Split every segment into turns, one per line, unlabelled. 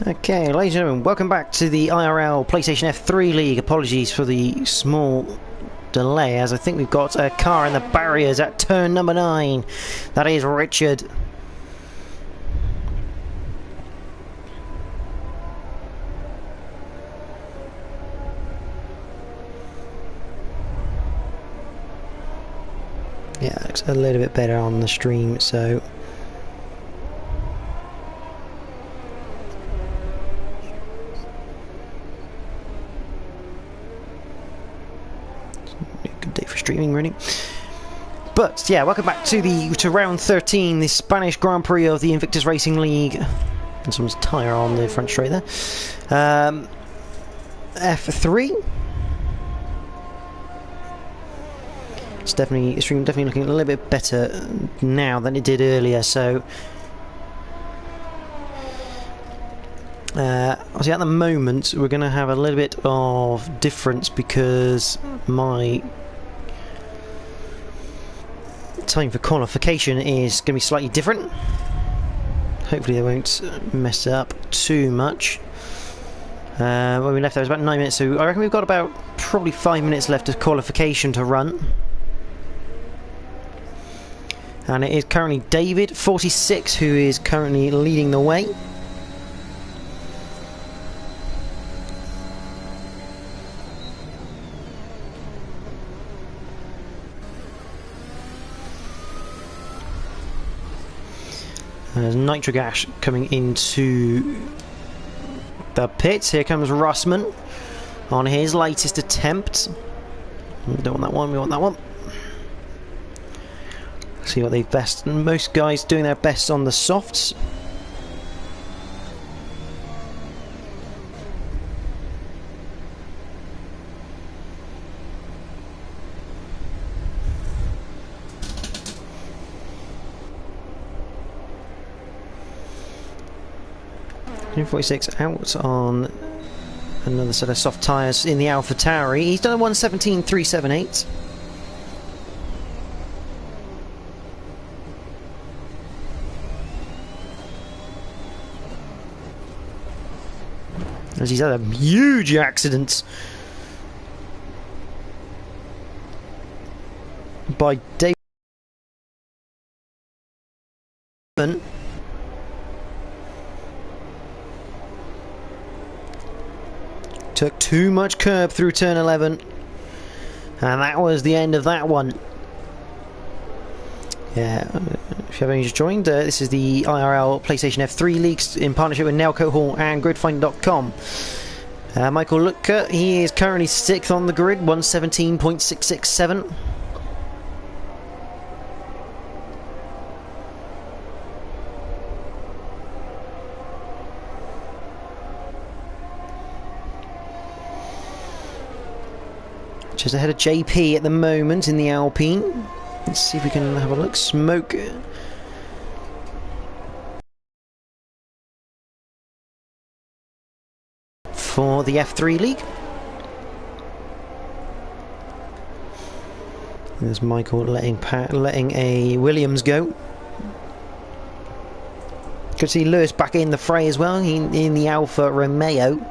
Okay, ladies and gentlemen, welcome back to the IRL PlayStation F3 League. Apologies for the small delay, as I think we've got a car in the barriers at turn number 9. That is Richard. Yeah, it looks a little bit better on the stream, so... good day for streaming, really. But yeah, welcome back to round 13, the Spanish Grand Prix of the Invictus Racing League. And someone's tyre on the front straight there. F3. It's definitely looking a little bit better now than it did earlier. So obviously at the moment we're going to have a little bit of difference because my time for qualification is going to be slightly different. Hopefully they won't mess it up too much. When we left there was about 9 minutes, so I reckon we've got about probably 5 minutes left of qualification to run. And it is currently David, 46, who is currently leading the way. There's Nitrogash coming into the pits. Here comes Rossman on his latest attempt. We don't want that one, we want that one. See what they've best. Most guys doing their best on the softs. .46 out on another set of soft tyres in the AlphaTauri. He's done a 1:17.378. As he's had a huge accident by David. Took too much curb through turn 11, and that was the end of that one. Yeah, if you haven't just joined, this is the IRL PlayStation F3 League in partnership with Nelco Hall and GridFinder.com. Michael Lutka, he is currently 6th on the grid, 1:17.667. Just ahead of JP at the moment in the Alpine. Let's see if we can have a look. Smoke. For the F3 League. There's Michael letting a Williams go. Good to see Lewis back in the fray as well, in the Alfa Romeo.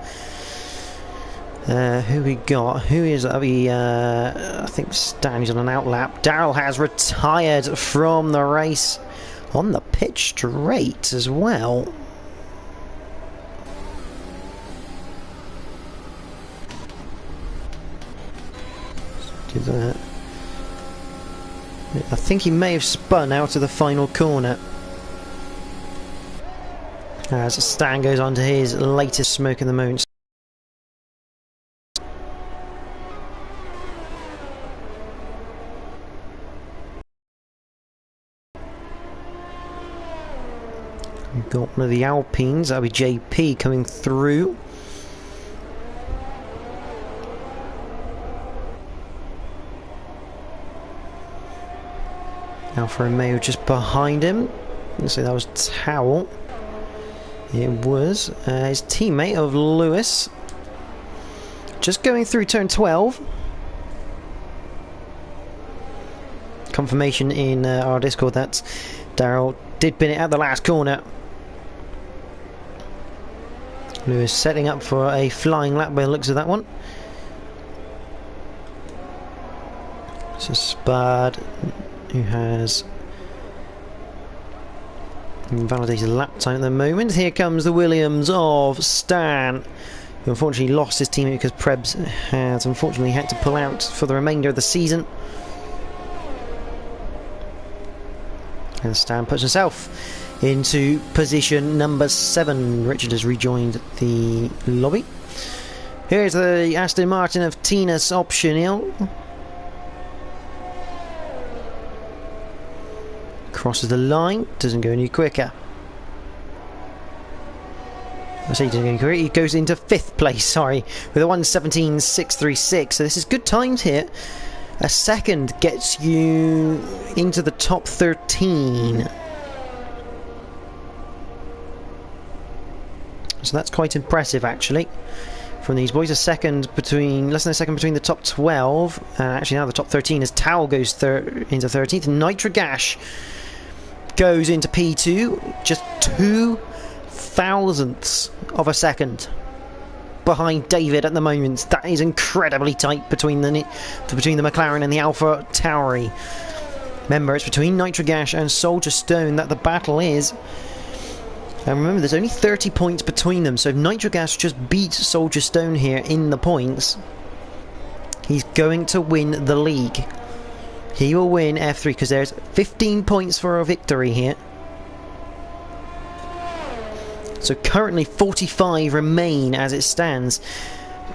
Who we got? Who is I think Stan is on an outlap. Daryl has retired from the race on the pitch straight as well. Do that. I think he may have spun out of the final corner. As Stan goes on to his latest smoke in the moon. We've got one of the Alpines, that'll be JP coming through. Alfa Romeo just behind him. Let's say that was Towel. It was his teammate of Lewis. Just going through turn 12. Confirmation in our Discord that Daryl did bin it at the last corner. Lewis setting up for a flying lap by the looks of that one. So Spud, who has invalidated lap time at the moment. Here comes the Williams of Stan, who unfortunately lost his teammate because Prebz has unfortunately had to pull out for the remainder of the season. And Stan puts himself into position number 7. Richard has rejoined the lobby. Here's the Aston Martin of Tinus Optional. Crosses the line, doesn't go any quicker. I say he doesn't go any quicker, he goes into 5th place, sorry, with a 1:17.636. So this is good times here. A second gets you into the top 13. So that's quite impressive actually from these boys. Less than a second between the top 12, and actually now the top 13 as Towel goes into 13th. Nitrogash goes into P2, just 2 thousandths of a second behind David at the moment. That is incredibly tight between the McLaren and the Alpha Tauri. Remember, it's between Nitrogash and Soldier Stone that the battle is. And remember, there's only 30 points between them, so if Nitrogash just beats Soldier Stone here in the points, he's going to win the league. He will win F3 because there's 15 points for a victory here. So currently 45 remain as it stands,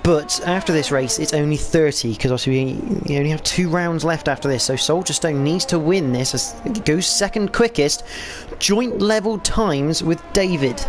but after this race it's only 30 because obviously we only have 2 rounds left after this. So Soldier Stone needs to win this as it goes second quickest, joint level times with David.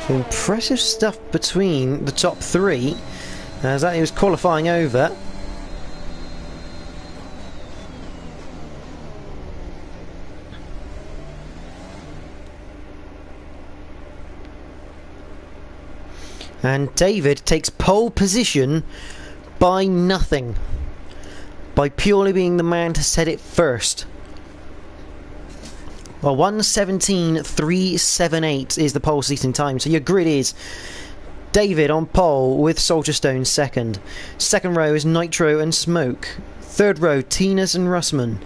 So impressive stuff between the top 3 as that was qualifying over. And David takes pole position by nothing, by purely being the man to set it first. Well, 1:17.378 is the pole seating time. So your grid is David on pole with Soldier Stone second. Second row is Nitro and Smoke. Third row, Tinas and Russman.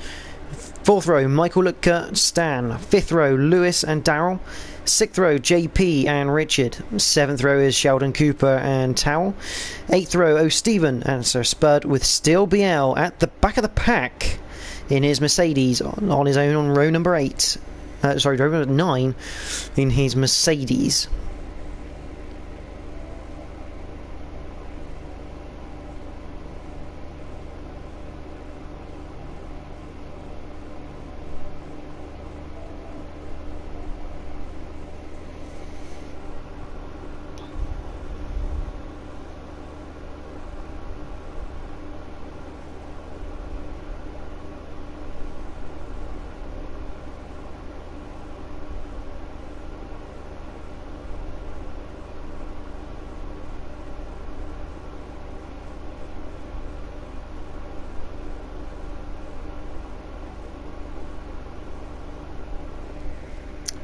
Fourth row, Michael Lutka, Stan. Fifth row, Lewis and Darrell. Sixth row, JP and Richard. Seventh row is Sheldon Cooper and Towel. Eighth row, O'Stephen and Sir Spud with Still BL at the back of the pack in his Mercedes on his own on row number 8. Row number 9 in his Mercedes.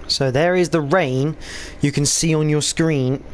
So there is the rain you can see on your screen.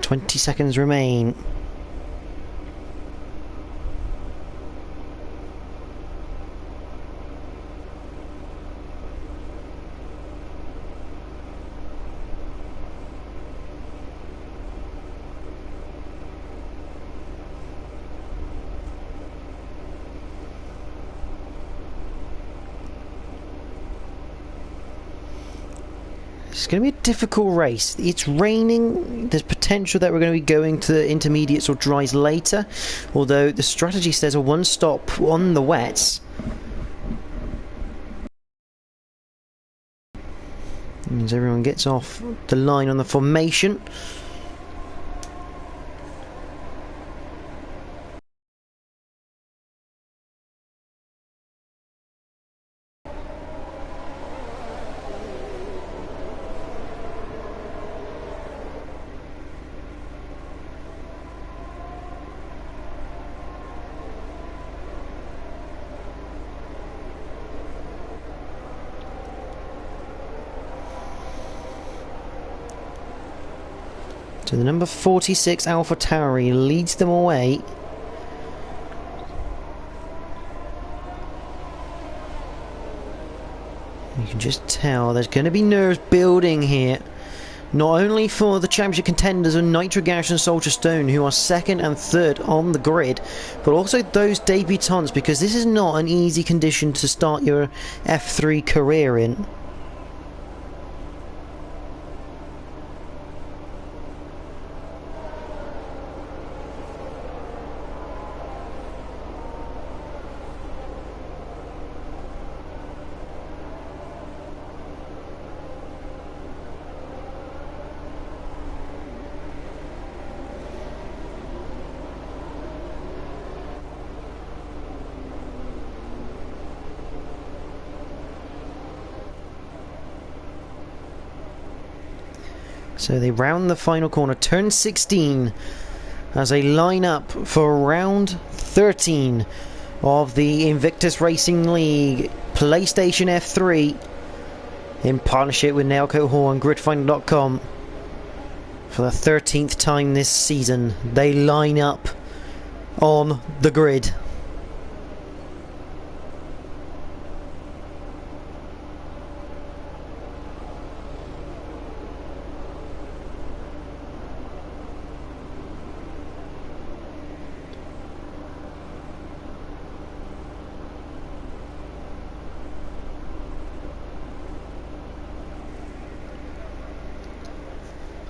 20 seconds remain. It's going to be a difficult race. It's raining. There's potential that we're going to be going to the intermediates or dries later. Although the strategy says a one stop on the wets. Means everyone gets off the line on the formation. So the number 46 Alpha Tauri leads them away. You can just tell there's going to be nerves building here. Not only for the championship contenders of Nitro Gash and Soldier Stone, who are second and third on the grid, but also those debutants, because this is not an easy condition to start your F3 career in. So they round the final corner, turn 16, as they line up for round 13 of the Invictus Racing League PlayStation F3 in partnership with Nailcoat Hall and GridFinder.com. For the 13th time this season, they line up on the grid.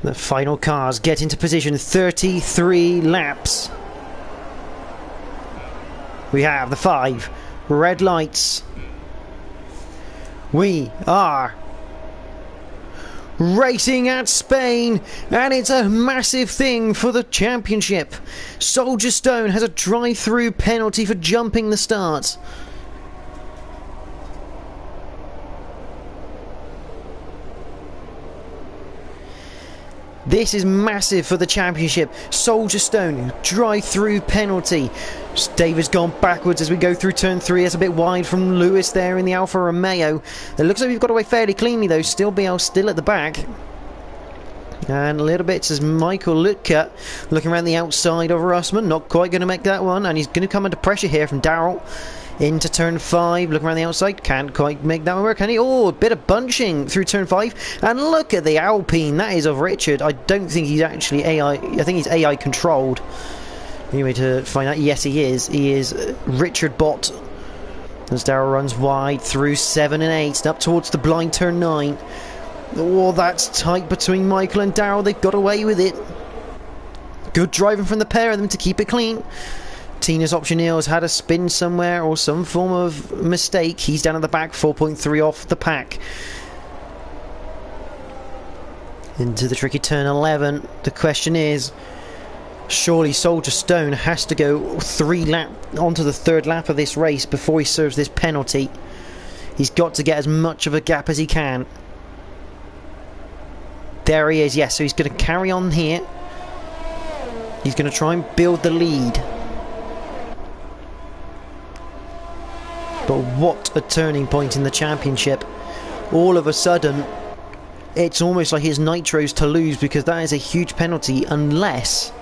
The final cars get into position, 33 laps. We have the 5 red lights. We are racing at Spain, and it's a massive thing for the championship. Soldier Stone has a drive-through penalty for jumping the start. This is massive for the championship. Soldier Stone, drive-through penalty. David's gone backwards as we go through turn 3. That's a bit wide from Lewis there in the Alfa Romeo. It looks like we've got away fairly cleanly though. Still BL still at the back. And a little bit as Michael Lutka looking around the outside of Russman. Not quite going to make that one. And he's going to come under pressure here from Darrell. Into turn 5, looking around the outside, can't quite make that one work, can he? Oh, a bit of bunching through turn 5, and look at the Alpine, that is of Richard. I don't think he's actually AI, I think he's AI controlled. Anyway, to find out, yes he is Richard Bot. As Darrell runs wide through 7 and 8, up towards the blind turn 9. Oh, that's tight between Michael and Darrell, they've got away with it. Good driving from the pair of them to keep it clean. Tina's Optioneal has had a spin somewhere or some form of mistake. He's down at the back, 4.3 off the pack. Into the tricky turn 11. The question is, surely Soldier Stone has to go 3 lap onto the 3rd lap of this race before he serves this penalty. He's got to get as much of a gap as he can. There he is, yes, so he's going to carry on here. He's going to try and build the lead. But what a turning point in the championship. All of a sudden, it's almost like his nitros to lose, because that is a huge penalty unless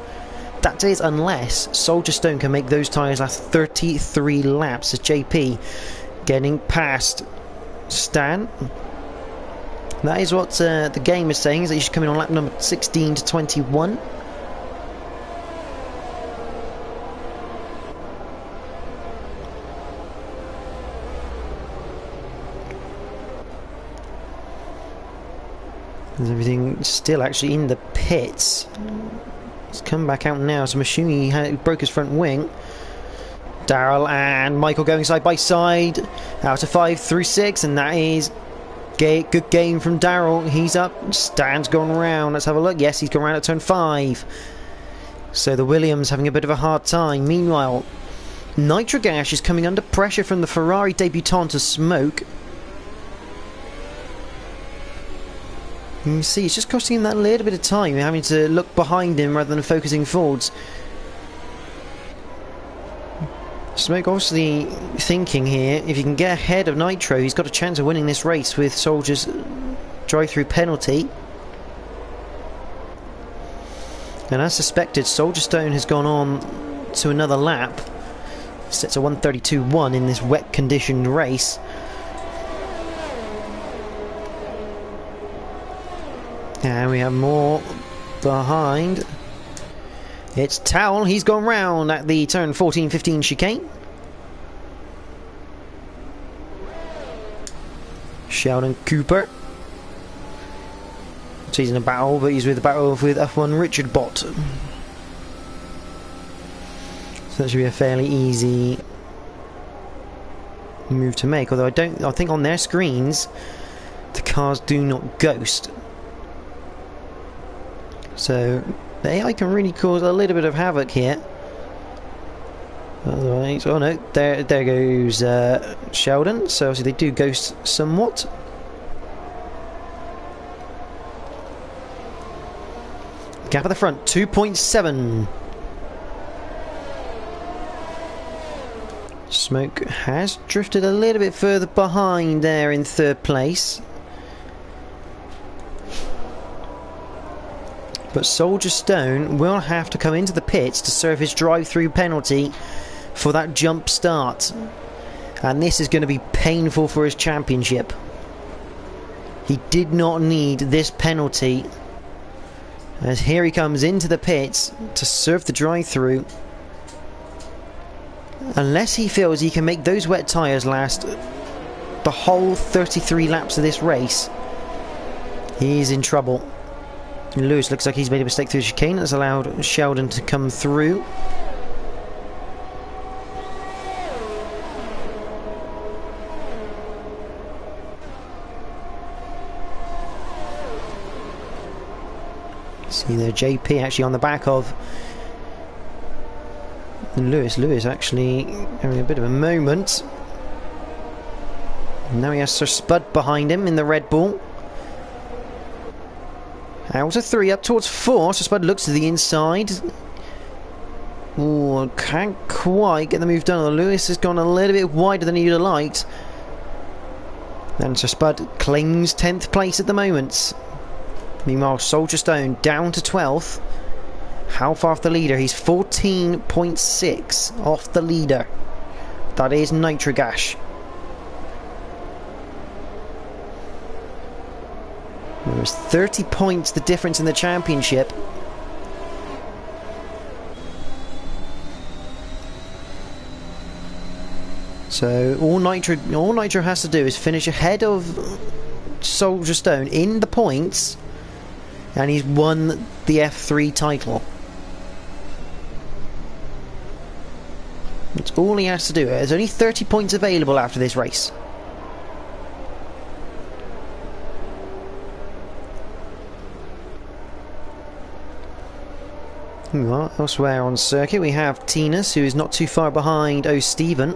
Soldier Stone can make those tyres last 33 laps. As JP getting past Stan. That is what the game is saying, is that he should come in on lap number 16 to 21. There's everything still actually in the pits. He's come back out now, so I'm assuming he broke his front wing. Daryl and Michael going side by side. Out of 5 through 6, and that is good game from Daryl. He's up. Stan's gone round. Let's have a look. Yes, he's gone round at turn 5. So the Williams having a bit of a hard time. Meanwhile, Nitrogash is coming under pressure from the Ferrari debutant to Smoke. You can see it's just costing him that little bit of time, having to look behind him rather than focusing forwards. Smoke obviously thinking here, if he can get ahead of Nitro, he's got a chance of winning this race with Soldier's drive-through penalty. And as suspected, Soldier Stone has gone on to another lap. Sets a 1:32.1 in this wet conditioned race. And we have more behind. It's Towel. He's gone round at the turn 14-15 chicane. Sheldon Cooper. So he's in a battle, but he's with a battle with F1 Richard Bott. So that should be a fairly easy move to make. Although I think on their screens the cars do not ghost. So the AI can really cause a little bit of havoc here. Otherwise, oh no, there goes Sheldon. So obviously they do ghost somewhat. Gap at the front, 2.7. Smoke has drifted a little bit further behind there in third place. But Soldier Stone will have to come into the pits to serve his drive-through penalty for that jump start. And this is going to be painful for his championship. He did not need this penalty. As here he comes into the pits to serve the drive-through. Unless he feels he can make those wet tyres last the whole 33 laps of this race, he's in trouble. Lewis looks like he's made a mistake through the chicane. That's allowed Sheldon to come through. See there, JP actually on the back of Lewis. Lewis actually having a bit of a moment. Now he has Sir Spud behind him in the Red Bull. Out of 3, up towards 4. So Spud looks to the inside. Oh, can't quite get the move done. Lewis has gone a little bit wider than he'd have liked. And Sir Spud claims 10th place at the moment. Meanwhile, Soldier Stone down to 12th. How far off the leader? He's 14.6 off the leader. That is Nitrogash. There's 30 points the difference in the championship. So all Nitro has to do is finish ahead of Soldier Stone in the points, and he's won the F3 title. That's all he has to do. There's only 30 points available after this race. Elsewhere on circuit we have Tinas, who is not too far behind O'Stephen.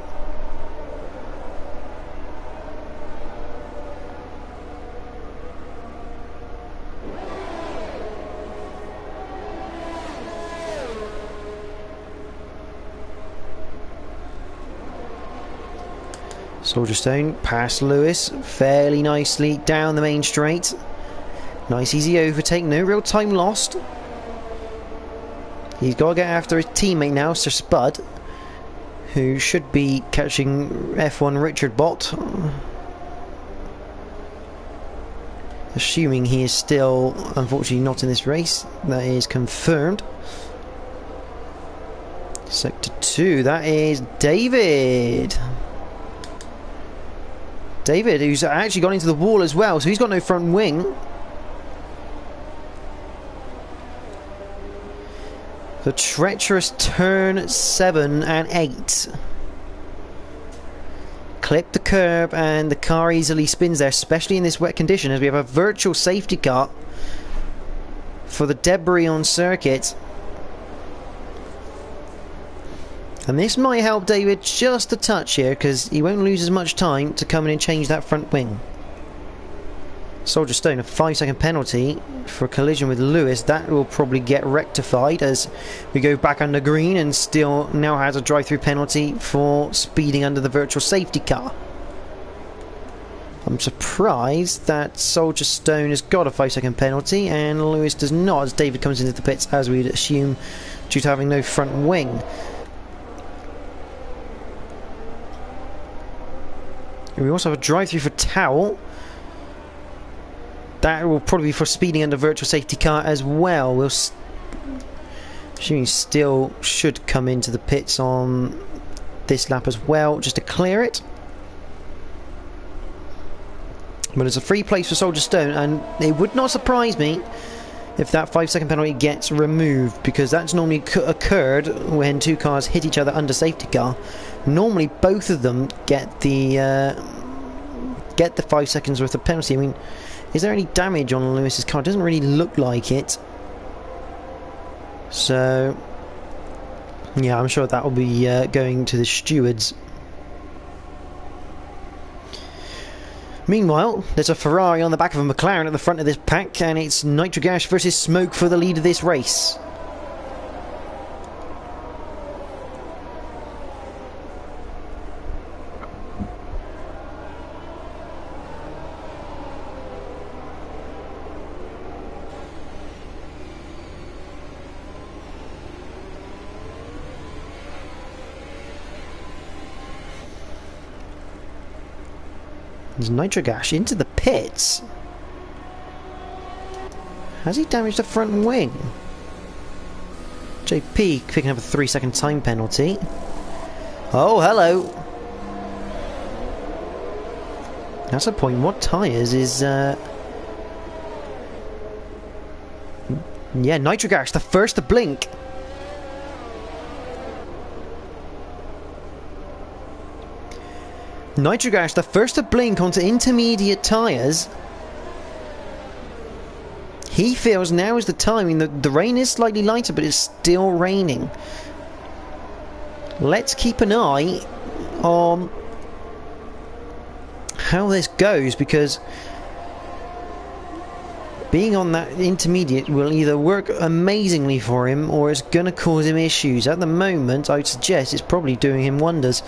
Soldier Stone past Lewis fairly nicely down the main straight. Nice easy overtake, no real time lost. He's got to get after his teammate now, Sir Spud, who should be catching F1 Richard Bott. Assuming he is still, unfortunately, not in this race. That is confirmed. Sector 2, that is David. David, who's actually gone into the wall as well, so he's got no front wing. The treacherous turn 7 and 8. Clip the curb and the car easily spins there, especially in this wet condition, as we have a virtual safety car for the debris on circuit. And this might help David just a touch here, because he won't lose as much time to come in and change that front wing. Soldier Stone, a 5-second penalty for a collision with Lewis. That will probably get rectified as we go back under green, and still now has a drive-through penalty for speeding under the virtual safety car. I'm surprised that Soldier Stone has got a 5-second penalty and Lewis does not, as David comes into the pits, as we'd assume, due to having no front wing. And we also have a drive-through for Towel. That will probably be for speeding under virtual safety car as well. We'll assuming still should come into the pits on this lap as well, just to clear it. But it's a free place for Soldier Stone, and it would not surprise me if that 5-second penalty gets removed, because that's normally occurred when two cars hit each other under safety car. Normally both of them get the 5 seconds worth of penalty. I mean, is there any damage on Lewis's car? It doesn't really look like it. So, yeah, I'm sure that will be going to the stewards. Meanwhile, there's a Ferrari on the back of a McLaren at the front of this pack, and it's Nitrogash versus Smoke for the lead of this race. There's Nitrogash into the pits. Has he damaged the front wing? JP picking up a 3-second time penalty. Oh, hello. That's a point. What tyres is... Yeah, Nitrogash, the first to blink. Nitrogash, the first to blink onto intermediate tyres. He feels now is the time. I mean, the rain is slightly lighter, but it's still raining. Let's keep an eye on how this goes, because being on that intermediate will either work amazingly for him or it's going to cause him issues. At the moment, I would suggest it's probably doing him wonders,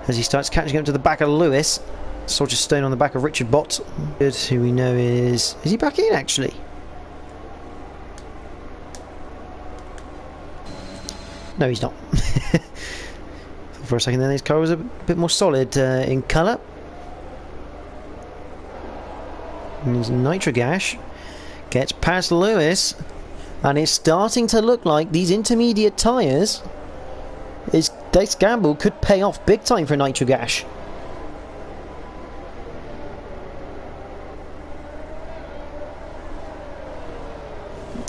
as he starts catching up to the back of Lewis. Soldier Stone on the back of Richard Bott, who we know is he back in actually? No, he's not. For a second then, his car was a bit more solid in colour. Nitrogash gets past Lewis, and it's starting to look like these intermediate tyres, this gamble could pay off big time for Nitrogash.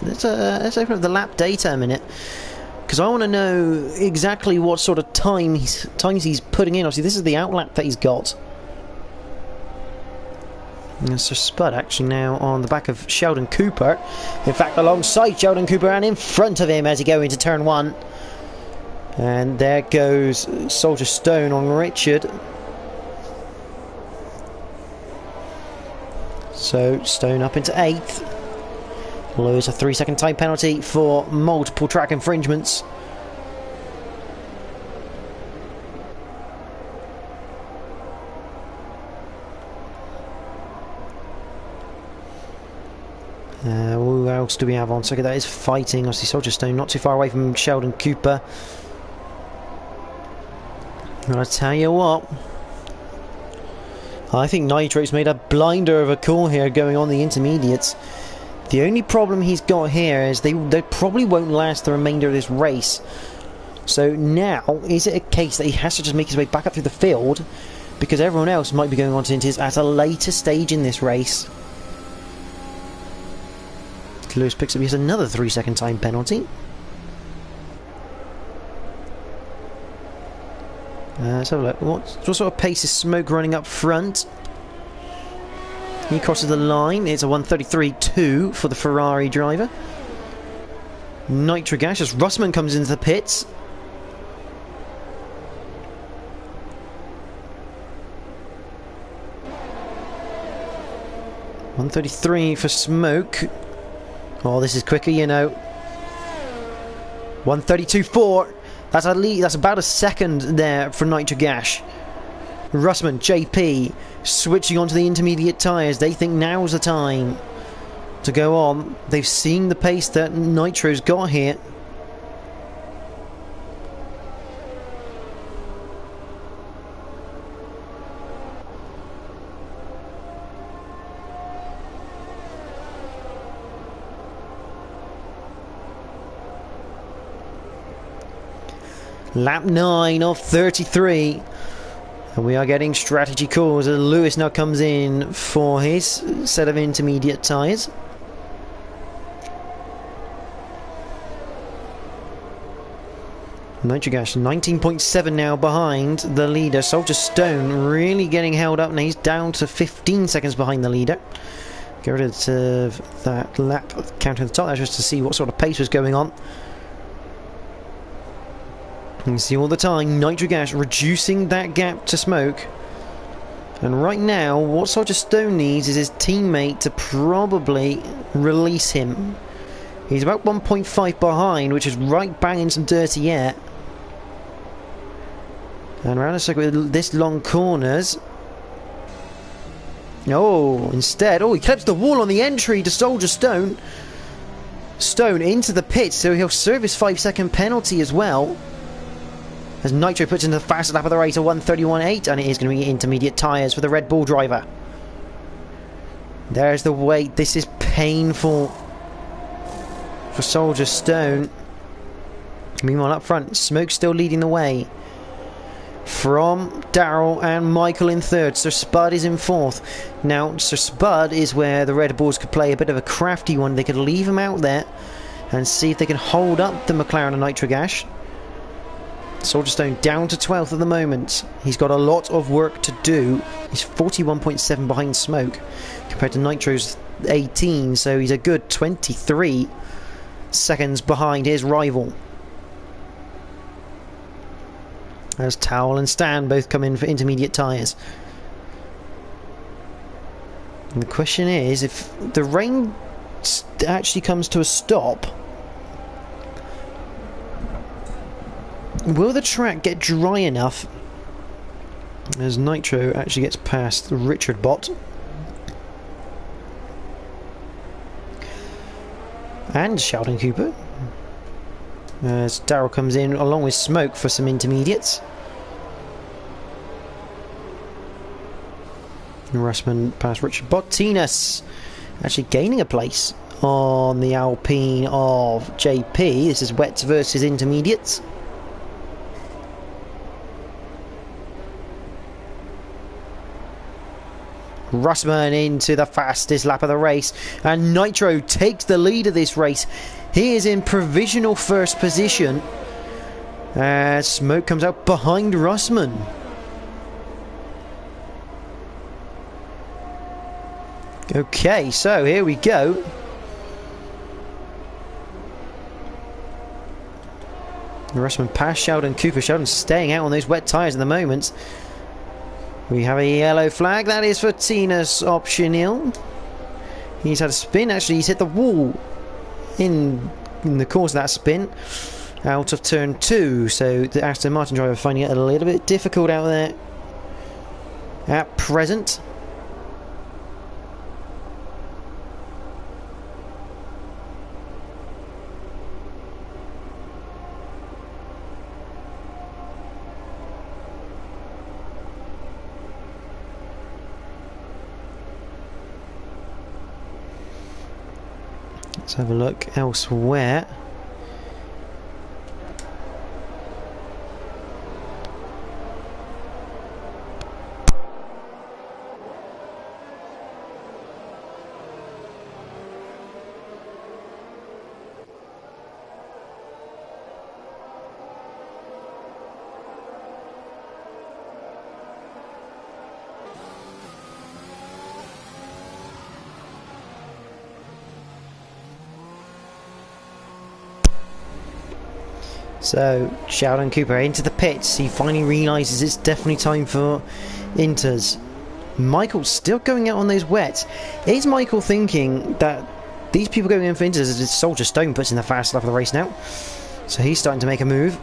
Let's open up the lap data a minute, because I want to know exactly what sort of times he's putting in. Obviously, this is the outlap that he's got. And Sir Spud actually now on the back of Sheldon Cooper. In fact, alongside Sheldon Cooper and in front of him as he goes into turn 1. And there goes Soldier Stone on Richard. So Stone up into 8th. Lewis a 3-second time penalty for multiple track infringements. Who else do we have on circuit that is fighting? Obviously Soldier Stone not too far away from Sheldon Cooper. But I tell you what, I think Nitro's made a blinder of a call here going on the intermediates. The only problem he's got here is they probably won't last the remainder of this race. So now, is it a case that he has to just make his way back up through the field because everyone else might be going on to Intis at a later stage in this race? Lewis picks up, he has another 3-second time penalty. Let's have a look. What sort of pace is Smoke running up front? He crosses the line. It's a 1:33.2 for the Ferrari driver. Nitrogash as Russman comes into the pits. .133 for Smoke. Oh, this is quicker, you know. 1:32.4. That's a lead. That's about a second there for Nitrogash. Russman, JP, switching onto the intermediate tyres. They think now's the time to go on. They've seen the pace that Nitro's got here. Lap 9 of 33. And we are getting strategy calls as Lewis now comes in for his set of intermediate tyres. Nitrogash 19.7 now behind the leader. Soldier Stone really getting held up, and he's down to 15 seconds behind the leader. Get rid of that lap counter at the top there just to see what sort of pace was going on. You can see all the time Nitrogash reducing that gap to Smoke. And right now, what Soldier Stone needs is his teammate to probably release him. He's about 1.5 behind, which is right bang in some dirty air. And around the circuit with this long corners. Oh, instead, he clips the wall on the entry to Soldier Stone. Stone into the pits, so he'll serve his 5-second penalty as well. As Nitro puts into the fastest lap of the race, a 1:31.8, and it is going to be intermediate tyres for the Red Bull driver. There's the weight. This is painful for Soldier Stone. Meanwhile, up front, Smoke still leading the way. From Daryl and Michael in third. Sir Spud is in fourth. Now, Sir Spud is where the Red Bulls could play a bit of a crafty one. They could leave him out there and see if they can hold up the McLaren and Nitrogash. Soldier Stone down to 12th at the moment. He's got a lot of work to do. He's 41.7 behind Smoke compared to Nitro's 18, so he's a good 23 seconds behind his rival. As Towel and Stan both come in for intermediate tyres. And the question is, if the rain actually comes to a stop, will the track get dry enough as Nitro actually gets past Richard Bott and Sheldon Cooper as Daryl comes in along with Smoke for some intermediates. Russman past Richard Bott. Tinas actually gaining a place on the Alpine of JP. This is wets versus intermediates. Russman into the fastest lap of the race, and Nitro takes the lead of this race. He is in provisional first position as Smoke comes out behind Russman. Okay, so here we go. Russman past Sheldon Cooper. Sheldon staying out on those wet tyres at the moment. We have a yellow flag. That is for Tinas Optional. He's had a spin. Actually, he's hit the wall in the course of that spin out of turn 2. So the Aston Martin driver finding it a little bit difficult out there at present. Let's have a look elsewhere. So, Sheldon Cooper into the pits. He finally realises it's definitely time for inters. Michael's still going out on those wets. Is Michael thinking that these people going in for inters is Soldier Stone puts in the fast lap of the race now? So he's starting to make a move.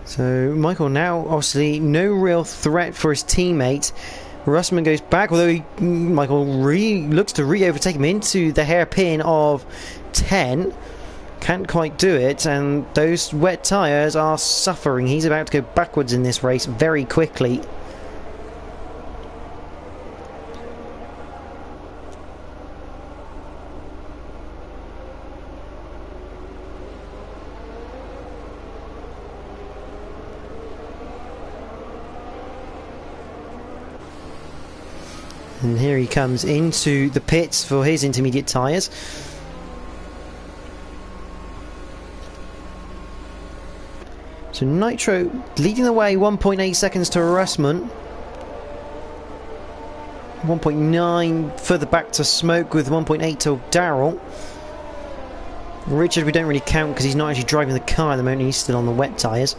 So Michael now obviously no real threat for his teammate. Russman goes back, although Michael looks to overtake him into the hairpin of 10. Can't quite do it, and those wet tyres are suffering. He's about to go backwards in this race very quickly. And here he comes into the pits for his intermediate tyres. So Nitro leading the way, 1.8 seconds to Russman. 1.9 further back to Smoke with 1.8 to Daryl. Richard we don't really count because he's not actually driving the car at the moment, he's still on the wet tyres.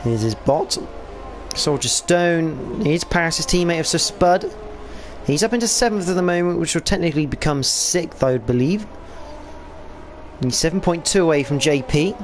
Here's his bot. Soldier Stone is past his teammate of Sir Spud. He's up into 7th at the moment, which will technically become 6th, I would believe. He's 7.2 away from JP.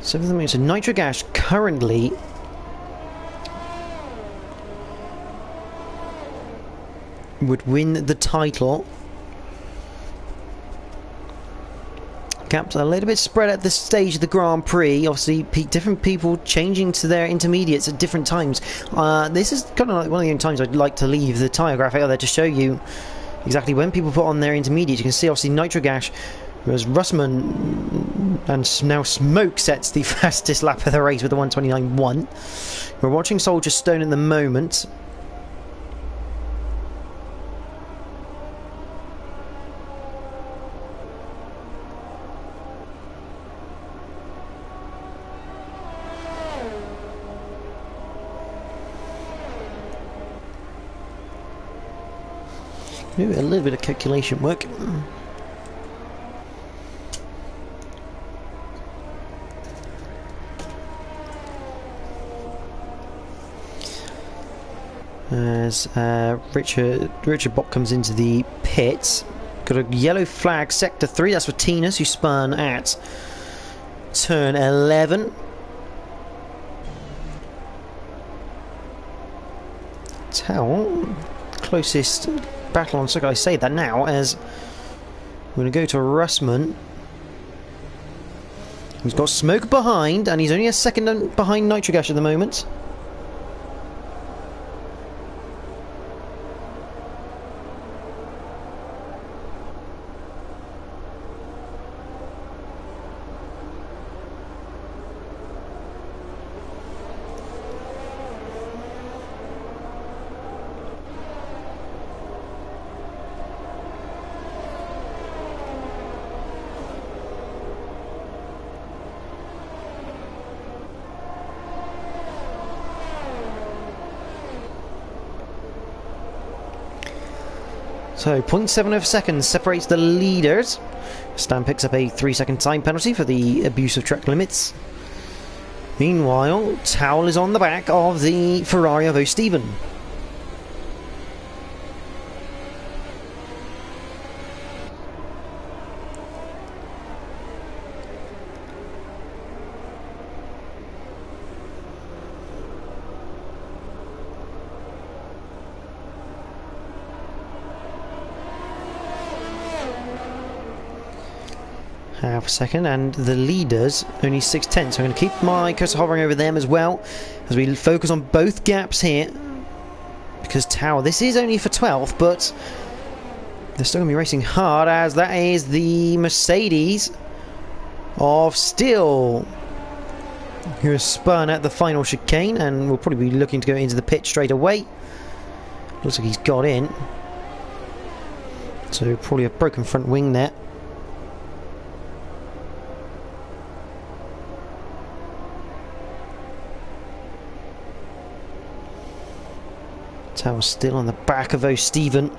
So Nitro Gas currently would win the title. Gaps a little bit spread at this stage of the Grand Prix. Obviously, different people changing to their intermediates at different times. This is kind of like one of the only times I'd like to leave the tyre graphic out there to show you exactly when people put on their intermediates. You can see obviously Nitro Gas, whereas Russman and now Smoke sets the fastest lap of the race with the 1:29.1. We're watching Soldier Stone at the moment. Maybe a little bit of calculation work. As Richard Bott comes into the pits. Got a yellow flag, sector 3, that's for Tinas, who spun at turn 11. Tell closest battle on circuit. I say that now as we're going to go to Russman. He's got Smoke behind, and he's only a second behind Nitrogash at the moment. So 0.7 of a second separates the leaders. Stan picks up a 3-second time penalty for the abuse of track limits. Meanwhile, Towel is on the back of the Ferrari of O'Stephen. Half a second, and the leaders only 6/10, so I'm going to keep my cursor hovering over them as well as we focus on both gaps here, because Tower, this is only for 12th, but they're still going to be racing hard, as that is the Mercedes of Steel, who has spun at the final chicane and will probably be looking to go into the pit straight away. Looks like he's got in, so probably a broken front wing there. Tower still on the back of O'Stephen.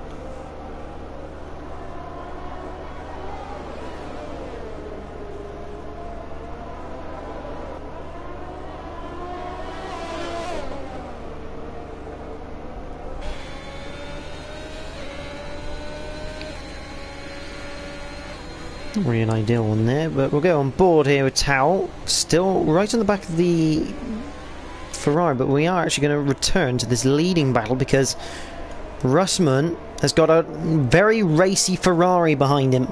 Not really an ideal one there, but we'll go on board here with Towel. Still right on the back of the Ferrari, but we are actually going to return to this leading battle because Russman has got a very racy Ferrari behind him.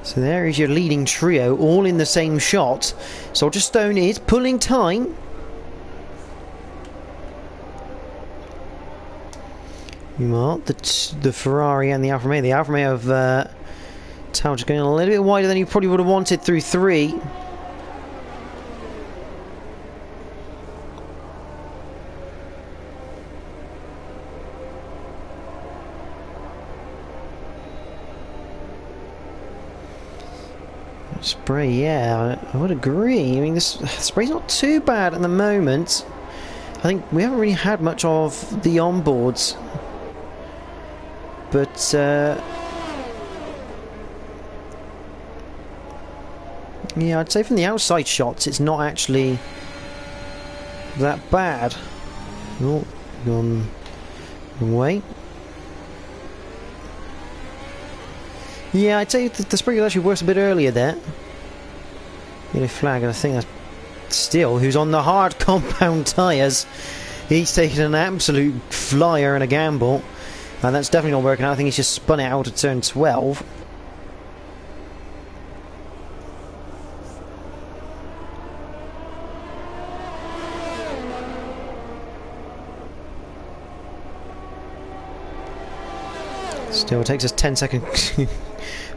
So there is your leading trio, all in the same shot. Soldier Stone is pulling time. Meanwhile, the Ferrari and the Alfa Romeo. The Alfa Romeo of Tao just going a little bit wider than you probably would have wanted through 3. Spray, yeah, I would agree. I mean, this spray's not too bad at the moment. I think we haven't really had much of the onboards, but yeah, I'd say from the outside shots, it's not actually that bad. Oh, gone wrong way. Yeah, I'd say the spray was actually worse a bit earlier there. Yellow flag, and I think that's Still, who's on the hard compound tyres. He's taken an absolute flyer and a gamble. And that's definitely not working out. I think he's just spun it out to turn 12. Still, it takes us 10-second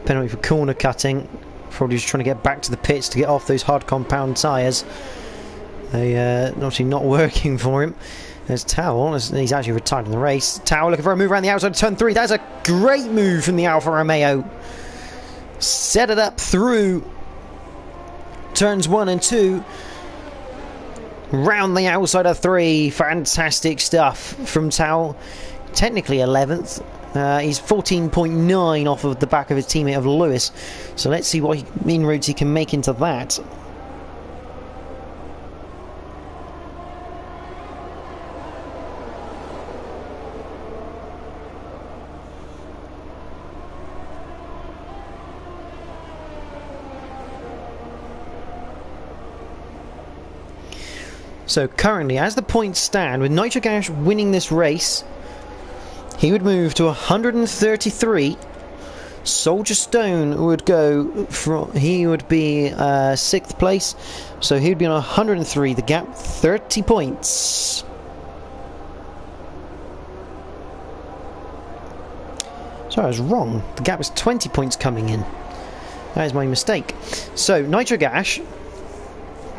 penalty for corner cutting. Probably just trying to get back to the pits to get off those hard compound tyres. They obviously not working for him. There's Towel, he's actually retired in the race. Towel looking for a move around the outside of turn 3. That's a great move from the Alfa Romeo. Set it up through turns 1 and 2. Round the outside of 3. Fantastic stuff from Towel. Technically 11th. He's 14.9 off of the back of his teammate of Lewis. So let's see what inroads he can make into that. So currently, as the points stand, with Nitric Ash winning this race, he would move to 133. Soldier Stone would go from, he would be 6th place, so he would be on 103. The gap 30 points. Sorry, I was wrong. The gap was 20 points coming in. That is my mistake. So Nitric Ash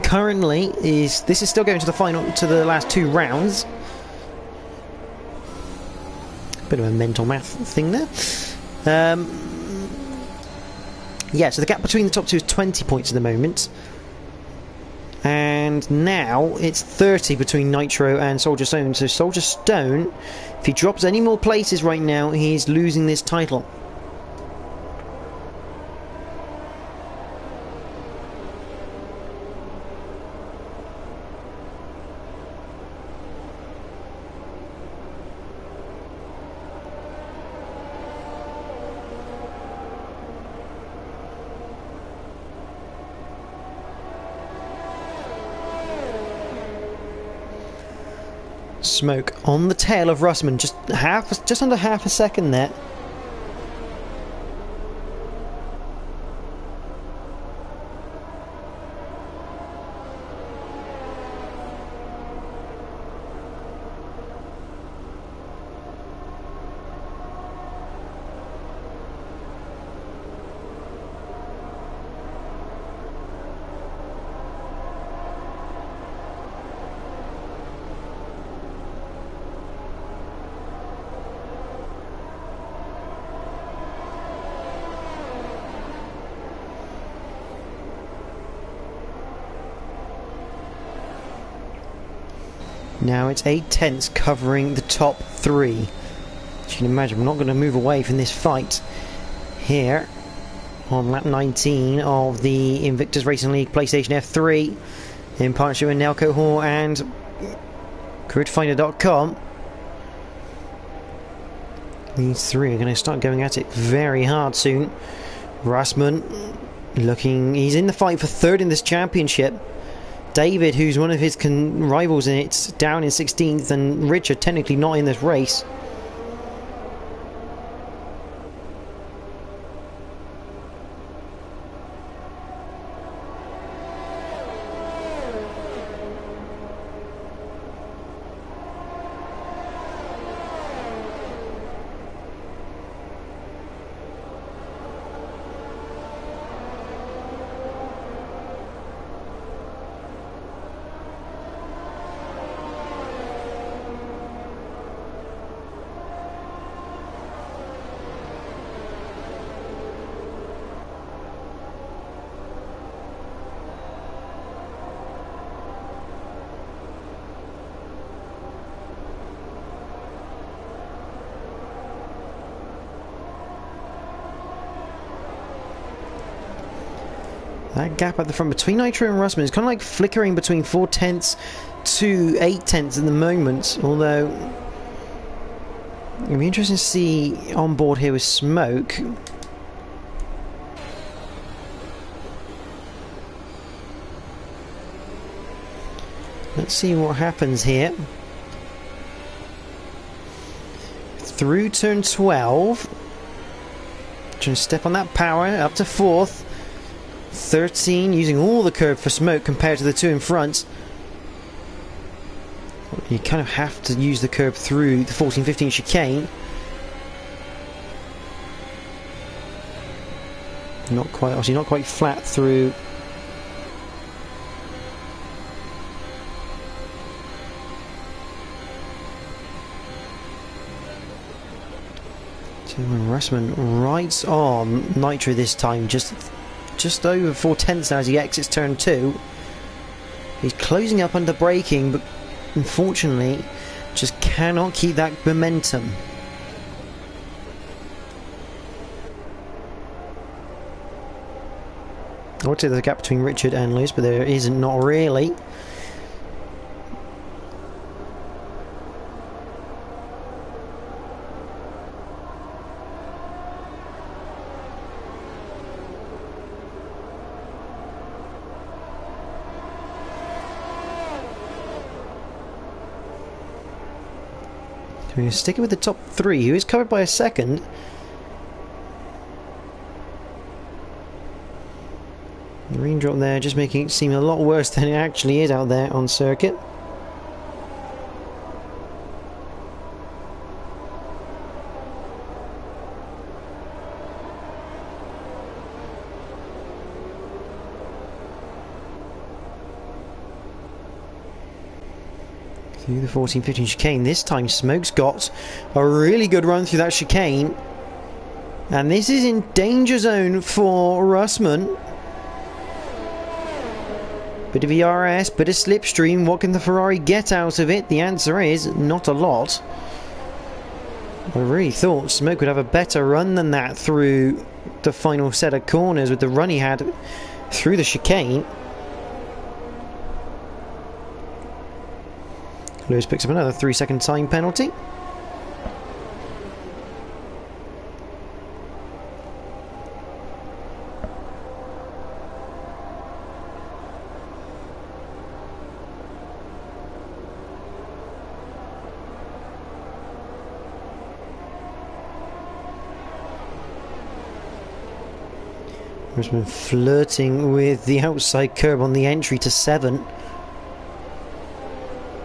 currently is this is still going to the final, to the last 2 rounds. Bit of a mental math thing there. Yeah, so the gap between the top 2 is 20 points at the moment. And now it's 30 between Nitro and Soldier Stone. So Soldier Stone, if he drops any more places right now, he's losing this title. Smoke on the tail of Russman, just under half a second there. Now it's 8/10 covering the top 3. As you can imagine, we're not going to move away from this fight here on lap 19 of the Invictus Racing League PlayStation F3 in partnership with Nelco Hall and GridFinder.com. These 3 are going to start going at it very hard soon. Russman he's in the fight for 3rd in this championship. David, who's one of his rivals in it, down in 16th, and Richard technically not in this race. That gap at the front between Nitro and Russman is kind of like flickering between 4/10 to 8/10 at the moment, although it'll be interesting to see on board here with Smoke. Let's see what happens here. Through turn 12. Trying to step on that power, up to 4th. 13, using all the curb for Smoke compared to the 2 in front. You kind of have to use the curb through the 14-15 chicane. Not quite, obviously not quite flat through. Russman right on Nitro this time, just over 4/10 now as he exits turn 2. He's closing up under braking, but unfortunately just cannot keep that momentum. I would say there's a gap between Richard and Lewis, but there isn't, not really. We're sticking with the top 3, who is covered by a second. The raindrop there just making it seem a lot worse than it actually is out there on circuit. Through the 14-15 chicane. This time Smoke's got a really good run through that chicane. And this is in danger zone for Russman. Bit of ERS, bit of slipstream. What can the Ferrari get out of it? The answer is not a lot. I really thought Smoke would have a better run than that through the final set of corners with the run he had through the chicane. Lewis picks up another 3-second time penalty. Russman flirting with the outside curb on the entry to 7.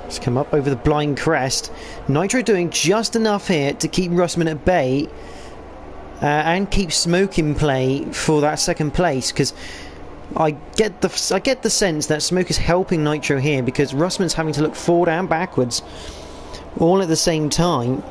It's come up over the blind crest. Nitro doing just enough here to keep Russman at bay and keep Smoke in play for that second place, because I get the sense that Smoke is helping Nitro here because Russman's having to look forward and backwards all at the same time.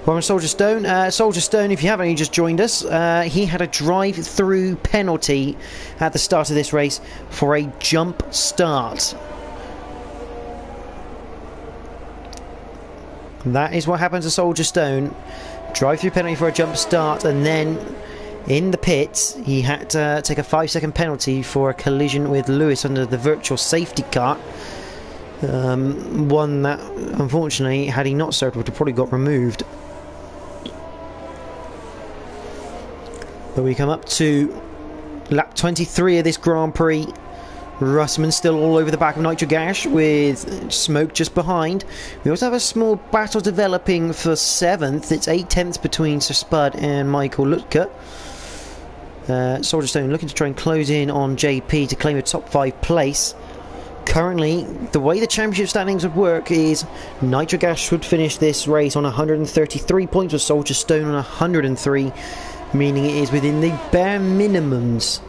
Well, Soldier Stone. Soldier Stone, if you haven't only just joined us, he had a drive-through penalty at the start of this race for a jump start. That is what happens to Soldier Stone. Drive-through penalty for a jump start, and then in the pits he had to take a 5-second penalty for a collision with Lewis under the virtual safety car. One that, unfortunately, had he not served, would have probably got removed. But we come up to lap 23 of this Grand Prix. Russman still all over the back of Nitro Gash with Smoke just behind. We also have a small battle developing for 7th. It's 8 tenths between Sir Spud and Michael Lutka. Soldier Stone looking to try and close in on JP to claim a top 5 place. Currently, the way the championship standings would work is Nitro Gash would finish this race on 133 points with Soldier Stone on 103, meaning it is within the bare minimums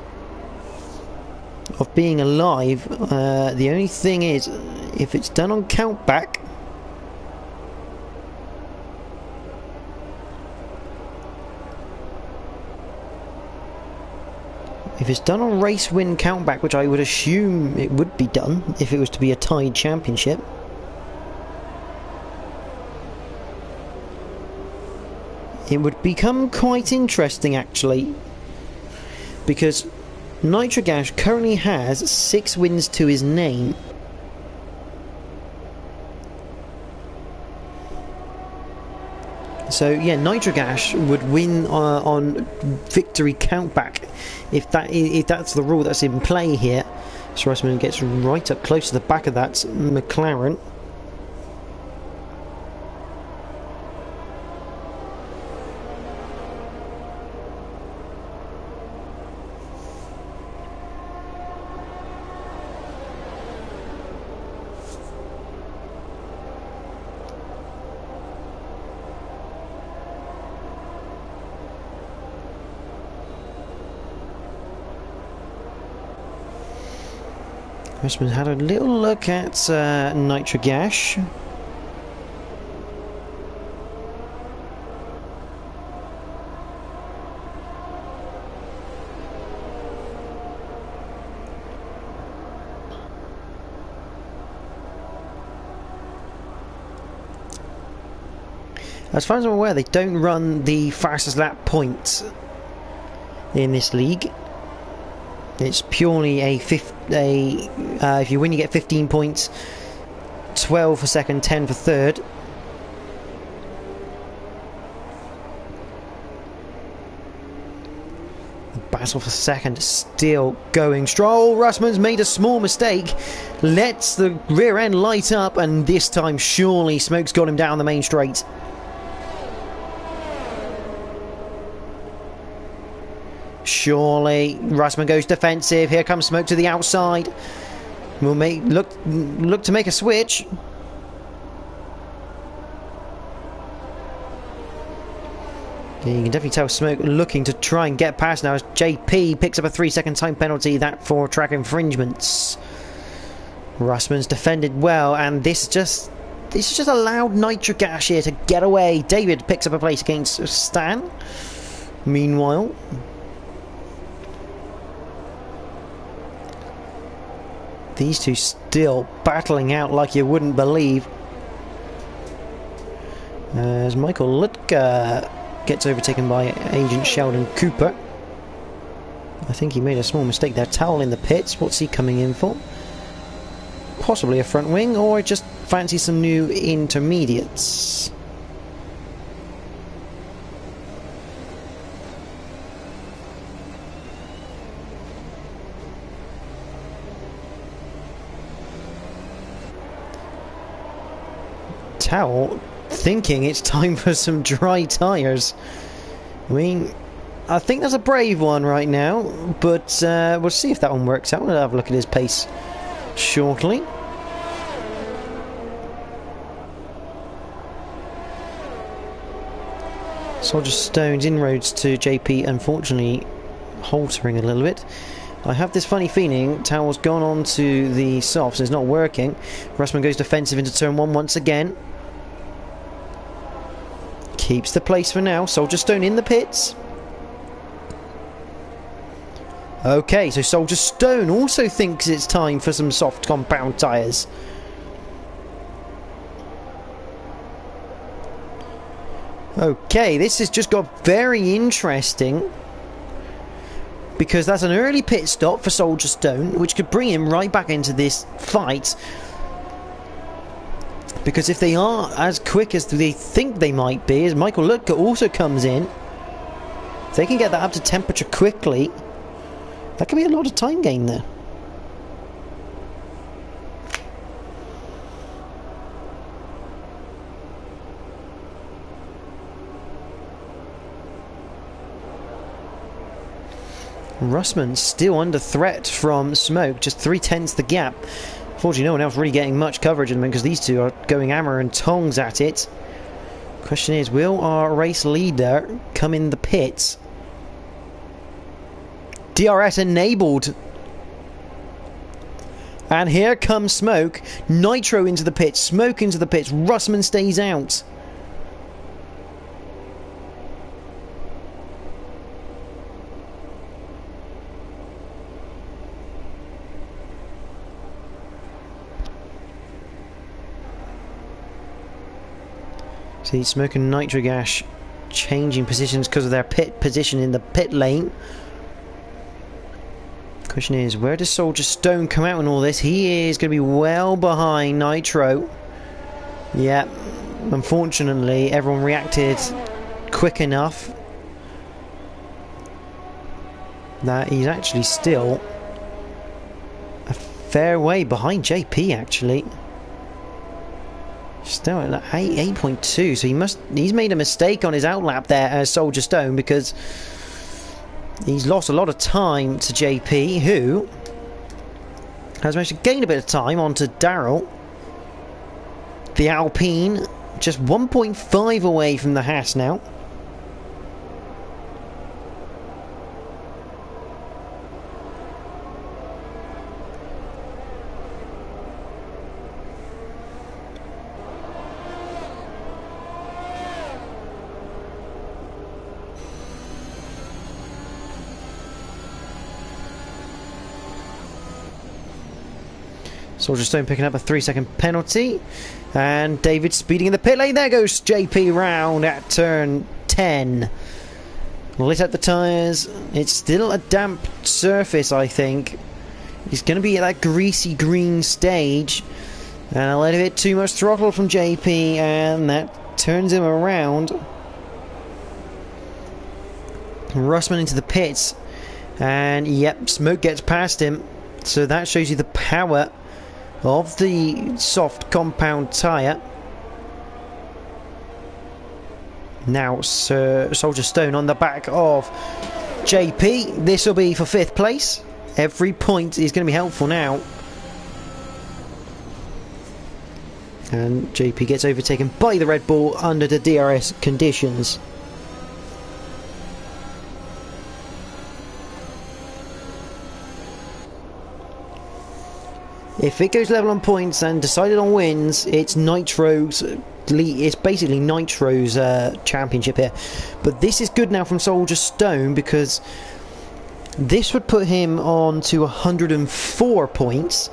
of being alive. The only thing is, if it's done on countback, if it's done on race win countback, which I would assume it would be done if it was to be a tied championship, it would become quite interesting actually, because Nitro Gash currently has 6 wins to his name. So yeah, Nitro Gash would win on victory countback if that's the rule that's in play here. So Russman gets right up close to the back of that McLaren. Russman had a little look at Nitro Gash. As far as I'm aware, they don't run the fastest lap points in this league. It's purely if you win you get 15 points, 12 for second, 10 for third. The battle for second still going strong. Russman's made a small mistake, lets the rear end light up, and this time surely Smoke's got him down the main straight. Surely Russman goes defensive. Here comes Smoke to the outside. We'll look to make a switch. You can definitely tell Smoke looking to try and get past now as JP picks up a 3-second time penalty, that for track infringements. Russman's defended well, and this just allowed Nitric Ash here to get away. David picks up a place against Stan. Meanwhile, these two still battling out like you wouldn't believe. As Michael Lutka gets overtaken by Agent Sheldon Cooper. I think he made a small mistake there. Towel in the pits. What's he coming in for? Possibly a front wing, or just fancy some new intermediates. Towel thinking it's time for some dry tyres. I mean, I think that's a brave one right now, but we'll see if that one works out. We'll have a look at his pace shortly. Soldier Stone's inroads to JP unfortunately haltering a little bit. I have this funny feeling Towel's gone on to the softs, it's not working. Russman goes defensive into turn 1 once again. Keeps the place for now. Soldier Stone in the pits. Okay, so Soldier Stone also thinks it's time for some soft compound tyres. Okay, this has just got very interesting, because that's an early pit stop for Soldier Stone, which could bring him right back into this fight. Because if they are as quick as they think they might be, as Michael Lutka also comes in, if they can get that up to temperature quickly, that could be a lot of time gain there. Russman still under threat from Smoke, just 3/10 the gap. Unfortunately, no one else really getting much coverage at the moment because these two are going hammer and tongs at it. Question is, will our race leader come in the pits? DRS enabled. And here comes Smoke. Nitro into the pits, Smoke into the pits, Russman stays out. See, Smoke and Nitric Ash changing positions because of their pit position in the pit lane. Question is, where does Soldier Stone come out in all this? He is going to be well behind Nitro. Yeah, unfortunately, everyone reacted quick enough that he's actually still a fair way behind JP, actually. Still at 8.2, so he's made a mistake on his outlap there as Soldier Stone, because he's lost a lot of time to JP, who has managed to gain a bit of time onto Daryl. The Alpine just 1.5 away from the Haas now. Soldier Stone picking up a 3-second penalty, and David speeding in the pit lane. There goes JP round at turn 10. Lit up the tyres. It's still a damp surface, I think. He's going to be at that greasy green stage, and a little bit too much throttle from JP, and that turns him around. Russman into the pits, and yep, Smoke gets past him. So that shows you the power of the soft compound tyre. Now Soldier Stone on the back of JP. This will be for 5th place. Every point is going to be helpful now. And JP gets overtaken by the Red Bull under the DRS conditions. If it goes level on points and decided on wins, it's Nitro's it's basically Nitro's championship here. But this is good now from Soldier Stone, because this would put him on to 104 points,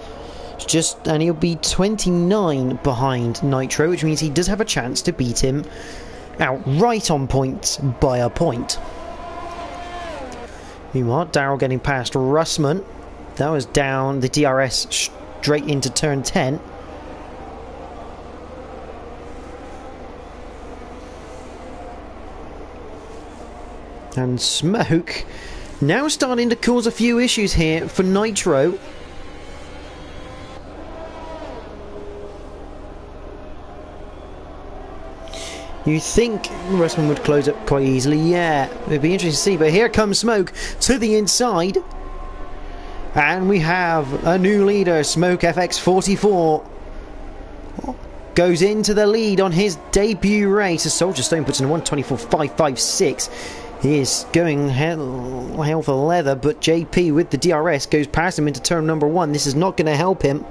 and he'll be 29 behind Nitro, which means he does have a chance to beat him outright on points by a point. Meanwhile, Daryl getting past Russman. That was down the DRS straight into turn 10. And Smoke now starting to cause a few issues here for Nitro. You think Russman would close up quite easily? Yeah, it'd be interesting to see. But here comes Smoke to the inside. And we have a new leader, Smoke FX44. Goes into the lead on his debut race as Soldier Stone puts in a 124.556. He is going hell for leather, but JP with the DRS goes past him into turn number 1. This is not going to help him.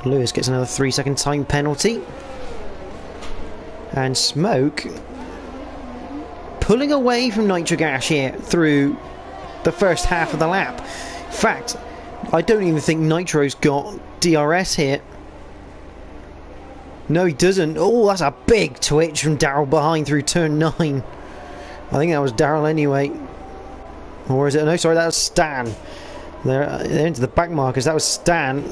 Lewis gets another 3-second time penalty. And Smoke pulling away from Nitrogash here through the first half of the lap. In fact, I don't even think Nitro's got DRS here. No, he doesn't. Oh, that's a big twitch from Daryl behind through turn 9. I think that was Daryl anyway. Or is it? No, sorry, that was Stan. They're into the back markers. That was Stan.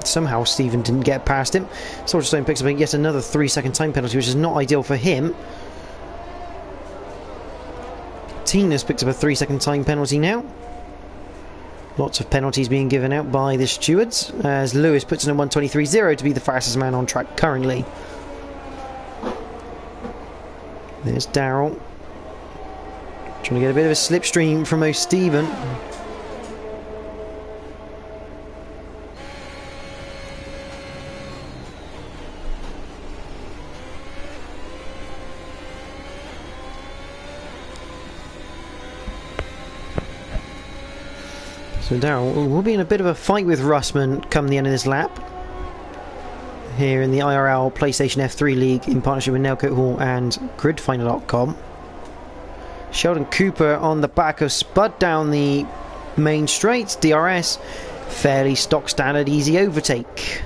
Somehow Stephen didn't get past him. Soldier Stone picks up yet another 3-second time penalty, which is not ideal for him. Tina's picked up a 3-second time penalty now. Lots of penalties being given out by the stewards, as Lewis puts in a 123.0 to be the fastest man on track currently. There's Daryl. Trying to get a bit of a slipstream from O'Stephen. So Daryl will be in a bit of a fight with Russman come the end of this lap. Here in the IRL PlayStation F3 League in partnership with Nailcoat Hall and GridFinder.com. Sheldon Cooper on the back of Spud down the main straight. DRS, fairly stock standard easy overtake.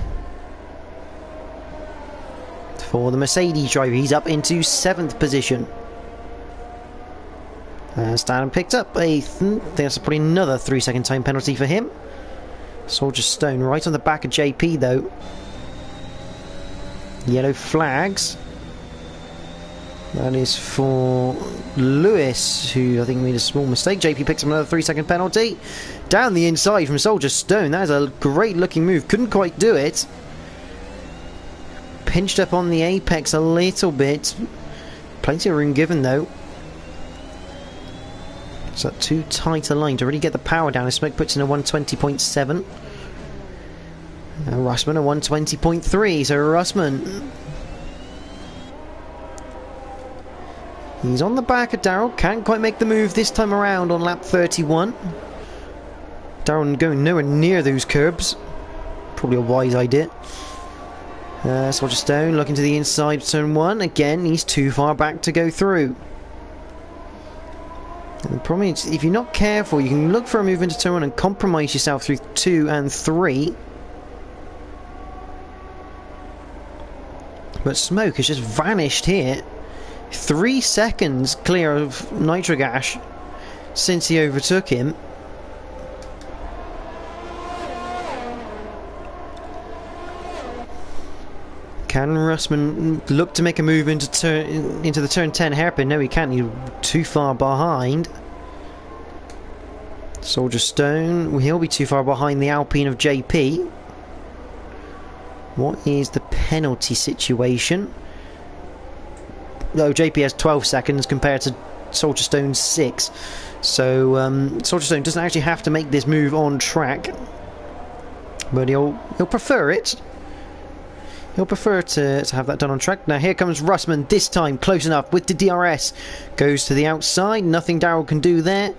For the Mercedes driver, he's up into 7th position. Stan picked up a there's probably another 3-second time penalty for him. Soldier Stone right on the back of JP though. Yellow flags. That is for Lewis, who I think made a small mistake. JP picks up another 3-second penalty. Down the inside from Soldier Stone. That is a great looking move. Couldn't quite do it. Pinched up on the apex a little bit. Plenty of room given though. It's not too tight a line to really get the power down. Smoke puts in a 120.7. Russman a 120.3. So Russman, he's on the back of Daryl. Can't quite make the move this time around on lap 31. Daryl going nowhere near those curbs. Probably a wise idea. Soldier Stone looking to the inside turn 1. Again, he's too far back to go through. And the problem is, if you're not careful, you can look for a move into turn 1 and compromise yourself through 2 and 3. But Smoke has just vanished here. 3 seconds clear of Nitrogash since he overtook him. Can Russman look to make a move into the turn 10 hairpin? No, he can't. He's too far behind. Soldier Stone, he'll be too far behind the Alpine of JP. What is the penalty situation? Oh, JP has 12 seconds compared to Soldier Stone's 6. So Soldier Stone doesn't actually have to make this move on track, but he'll prefer it. He'll prefer to have that done on track. Now here comes Russman, this time close enough with the DRS. Goes to the outside, nothing Darrell can do there.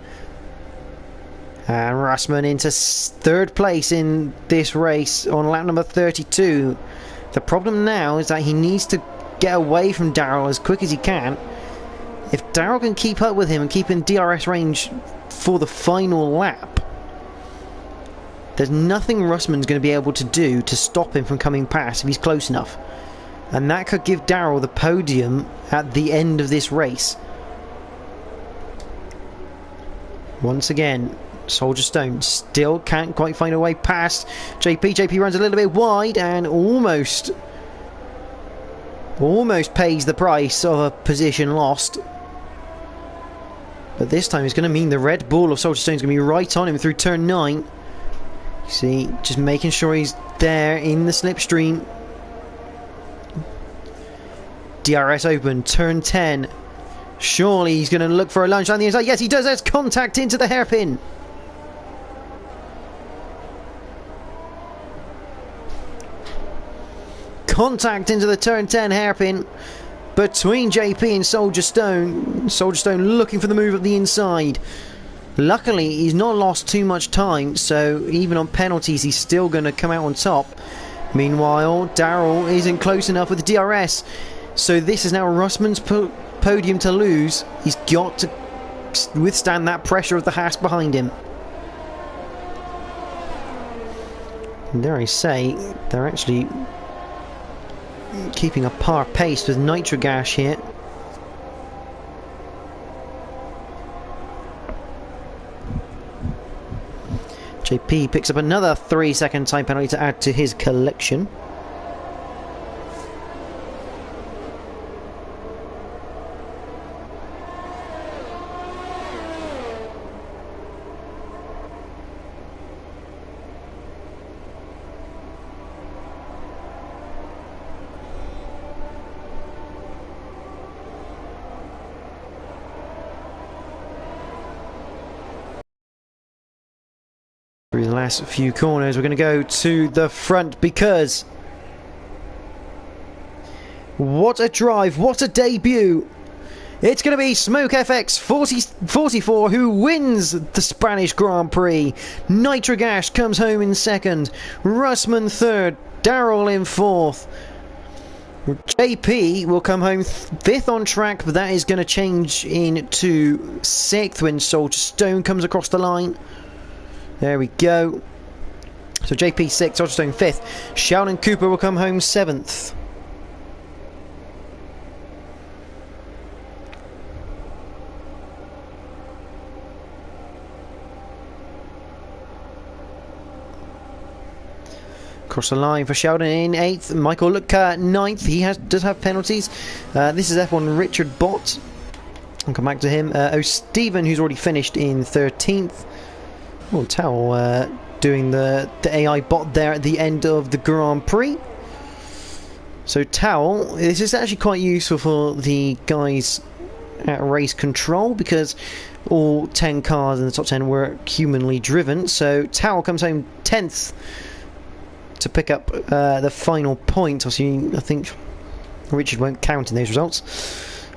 And Russman into third place in this race on lap number 32. The problem now is that he needs to get away from Darrell as quick as he can. If Darrell can keep up with him and keep in DRS range for the final lap, there's nothing Russman's going to be able to do to stop him from coming past if he's close enough. And that could give Darrell the podium at the end of this race. Once again, Soldier Stone still can't quite find a way past JP. JP runs a little bit wide and almost pays the price of a position lost. But this time it's going to mean the Red Bull of Soldier Stone is going to be right on him through turn 9. You see, just making sure he's there in the slipstream. DRS open, turn 10. Surely he's going to look for a lunge down the inside. Yes, he does. There's contact into the hairpin. Contact into the turn 10 hairpin between JP and Soldier Stone. Soldier Stone looking for the move at the inside. Luckily, he's not lost too much time, so even on penalties, he's still going to come out on top. Meanwhile, Darrell isn't close enough with the DRS, so this is now Russman's podium to lose. He's got to withstand that pressure of the Haas behind him. And dare I say, they're actually keeping a par pace with Nitrogash here. JP picks up another 3-second time penalty to add to his collection. Through the last few corners, we're going to go to the front because what a drive, what a debut. It's going to be Smoke FX 44 who wins the Spanish Grand Prix. Nitrogash comes home in second, Russman third, Darrell in fourth. JP will come home fifth on track, but that is going to change into sixth when Soldier Stone comes across the line. There we go. So JP 6th, Soldier Stone 5th. Sheldon Cooper will come home 7th. Across the line for Sheldon in 8th. Michael Lutker 9th. He does have penalties. This is F1 Richard Bott. I'll come back to him. Stephen, who's already finished in 13th. Oh, Tao doing the AI bot there at the end of the Grand Prix. So Tao, this is actually quite useful for the guys at race control because all 10 cars in the top 10 were humanly driven. So Tao comes home 10th to pick up the final point. Obviously, I think Richard won't count in those results.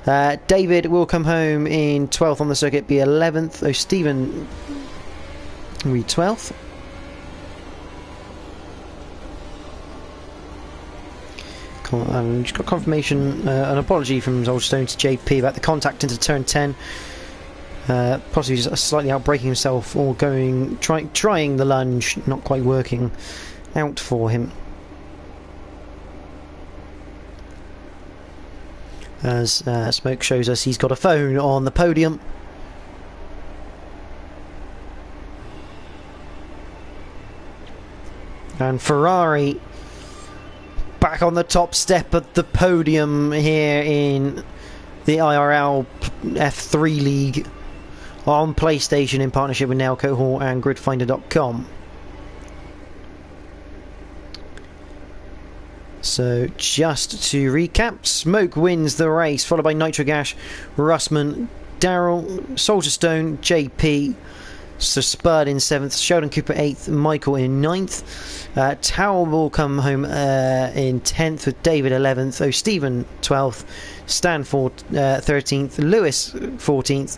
David will come home in 12th on the circuit, be 11th. Oh, Stephen will be 12th. Just got confirmation, an apology from Soldier Stone to JP about the contact into turn 10. Possibly just slightly outbraking himself or trying the lunge, not quite working out for him. As Smoke shows us, he's got a phone on the podium. And Ferrari back on the top step of the podium here in the IRL F3 League on PlayStation in partnership with Nailcoat Hall and Gridfinder.com. So just to recap, Smoke wins the race, followed by Nitrogash, Russman, Darrell, Soldier Stone, JP, So Spud in 7th, Sheldon Cooper 8th, Michael in 9th. Towel will come home in 10th with David 11th. Oh, Stephen 12th, Stan 13th, Lewis 14th.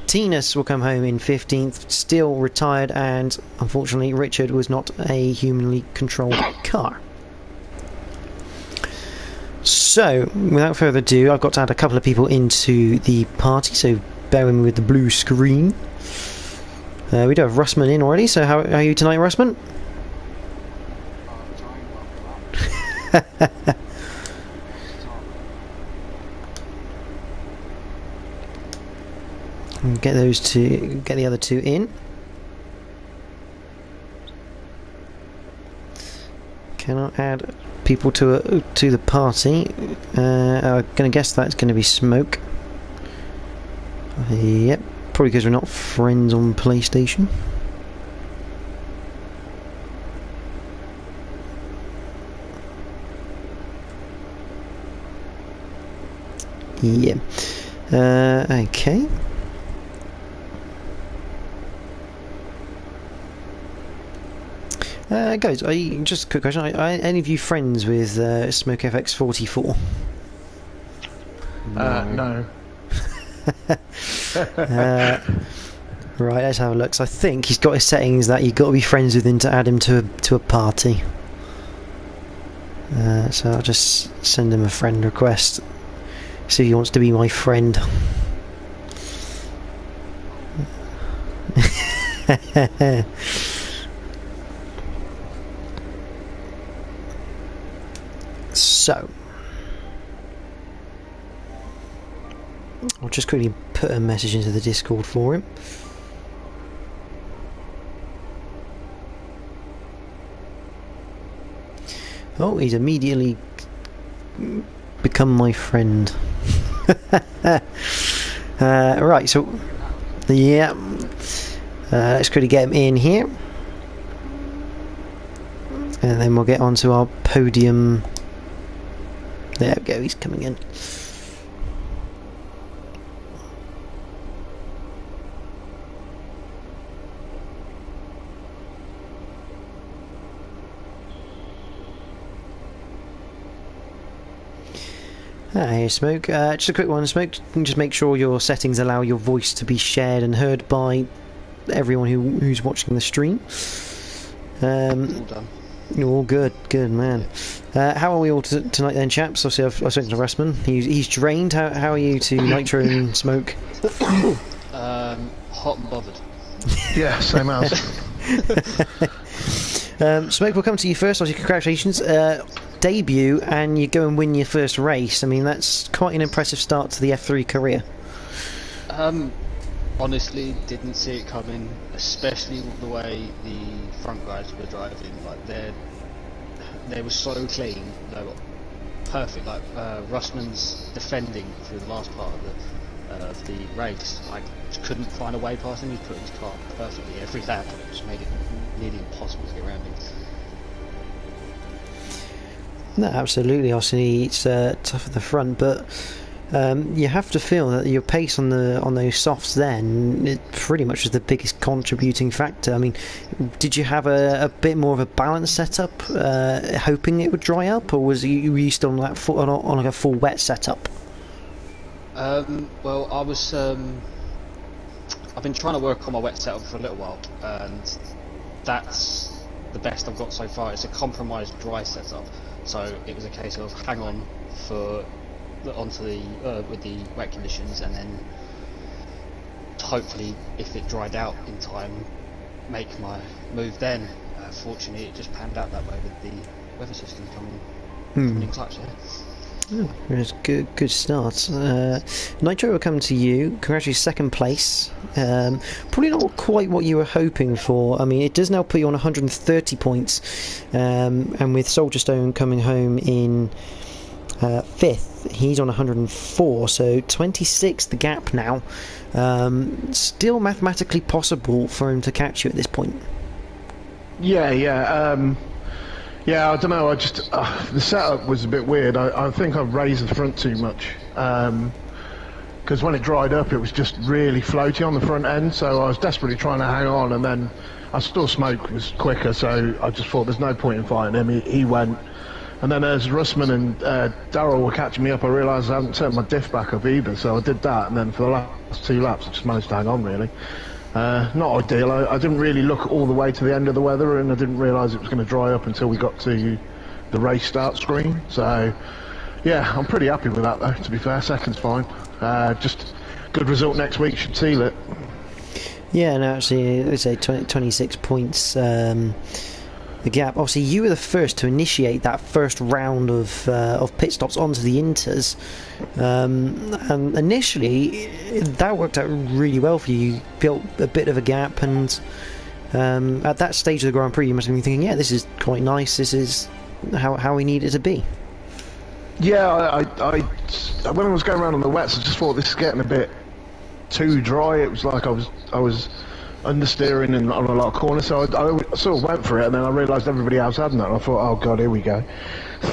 Tinus will come home in 15th, still retired, and unfortunately Richard was not a humanly controlled car. So, without further ado, I've got to add a couple of people into the party, so bear with me with the blue screen. We do have Russman in already, so how are you tonight, Russman? Get the other two in. Can I add people to the party? I'm gonna guess that's gonna be Smoke. Yep, probably because we're not friends on PlayStation. Yeah. Okay. Guys, just a quick question. Are any of you friends with Smoke FX44?
No.
Right, let's have a look. So I think he's got his settings that you've got to be friends with him to add him to a party. So I'll just send him a friend request. See if he wants to be my friend. So I'll just quickly put a message into the Discord for him. Oh, he's immediately become my friend. Right, so yeah, let's quickly get him in here, and then we'll get onto our podium. There we go, he's coming in. Hey Smoke, just a quick one, Smoke, just make sure your settings allow your voice to be shared and heard by everyone who's watching the stream. All
done.
All good, good man. How are we all tonight then, chaps? Obviously I've spoken to Russman, he's drained. How are you two, Nitro and Smoke?
Hot and bothered.
Yeah, same as.
Smoke, we'll come to you first. Obviously, congratulations. Debut, and you go and win your first race. I mean, that's quite an impressive start to the F3 career.
Honestly, didn't see it coming, especially the way the front guys were driving. Like they were so clean, they were perfect. Like Russman's defending through the last part of the race, I couldn't find a way past him. He put his car perfectly every lap, and it just made it nearly impossible to get around him.
No, absolutely. Obviously, it's tough at the front, but you have to feel that your pace on those softs then it pretty much is the biggest contributing factor. I mean, did you have a bit more of a balanced setup, hoping it would dry up, or were you still on that on like a full wet setup?
Well, I was. I've been trying to work on my wet setup for a little while, and that's the best I've got so far. It's a compromised dry setup. So it was a case of hang on onto the with the wet conditions, and then hopefully, if it dried out in time, make my move then. Fortunately, it just panned out that way with the weather system coming in clutch there.
Oh, it was good start. Nitro will come to you. Congratulations, second place. Probably not quite what you were hoping for. I mean, it does now put you on 130 points, and with Soldier Stone coming home in 5th, he's on 104, so 26 the gap now. Still mathematically possible for him to catch you at this point.
Yeah, I don't know, I just the setup was a bit weird. I think I've raised the front too much, because when it dried up, it was just really floaty on the front end. So I was desperately trying to hang on, and then I still smoke was quicker. So I just thought there's no point in fighting him. He went, and then as Russman and Darryl were catching me up, I realised I hadn't turned my diff back up either. So I did that, and then for the last 2 laps, I just managed to hang on really. Not ideal. I didn't really look all the way to the end of the weather, and I didn't realise it was going to dry up until we got to the race start screen. So yeah, I'm pretty happy with that though, to be fair. Second's fine. Just good result next week should seal it.
Yeah, no, actually, it's a 26 points the gap. Obviously, you were the first to initiate that first round of pit stops onto the Inters, and initially that worked out really well for you. You built a bit of a gap, and at that stage of the Grand Prix, you must have been thinking, "Yeah, this is quite nice. This is how we need it to be."
Yeah, I when I was going around on the wets, I just thought this is getting a bit too dry. It was like I was understeering and on a lot of corners, so I sort of went for it, and then I realised everybody else hadn't, and I thought, oh god, here we go.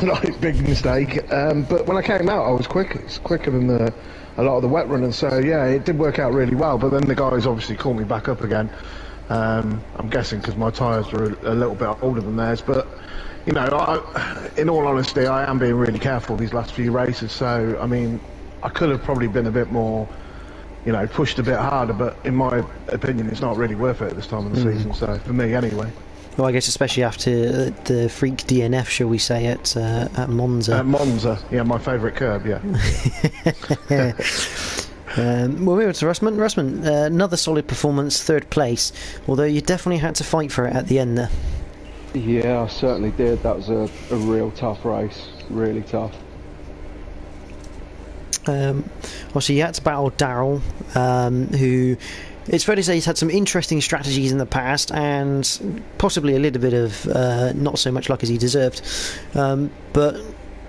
Like, big mistake. But when I came out, I was quicker. It's quicker than a lot of the wet runners, so yeah, it did work out really well. But then the guys obviously called me back up again. I'm guessing because my tyres were a little bit older than theirs, but you know, in all honesty, I am being really careful these last few races. So I mean, I could have probably been a bit more, you know, pushed a bit harder, but in my opinion, it's not really worth it at this time of the season. So for me, anyway.
Well, I guess especially after the freak DNF, shall we say, at Monza.
At Monza, yeah, my favourite curb, yeah.
Well, we were to Russman. Russman, another solid performance, 3rd place, although you definitely had to fight for it at the end there.
Yeah, I certainly did. That was a real tough race, really tough.
Obviously, you had to battle Darryl, who, it's fair to say, he's had some interesting strategies in the past, and possibly a little bit of not so much luck as he deserved. But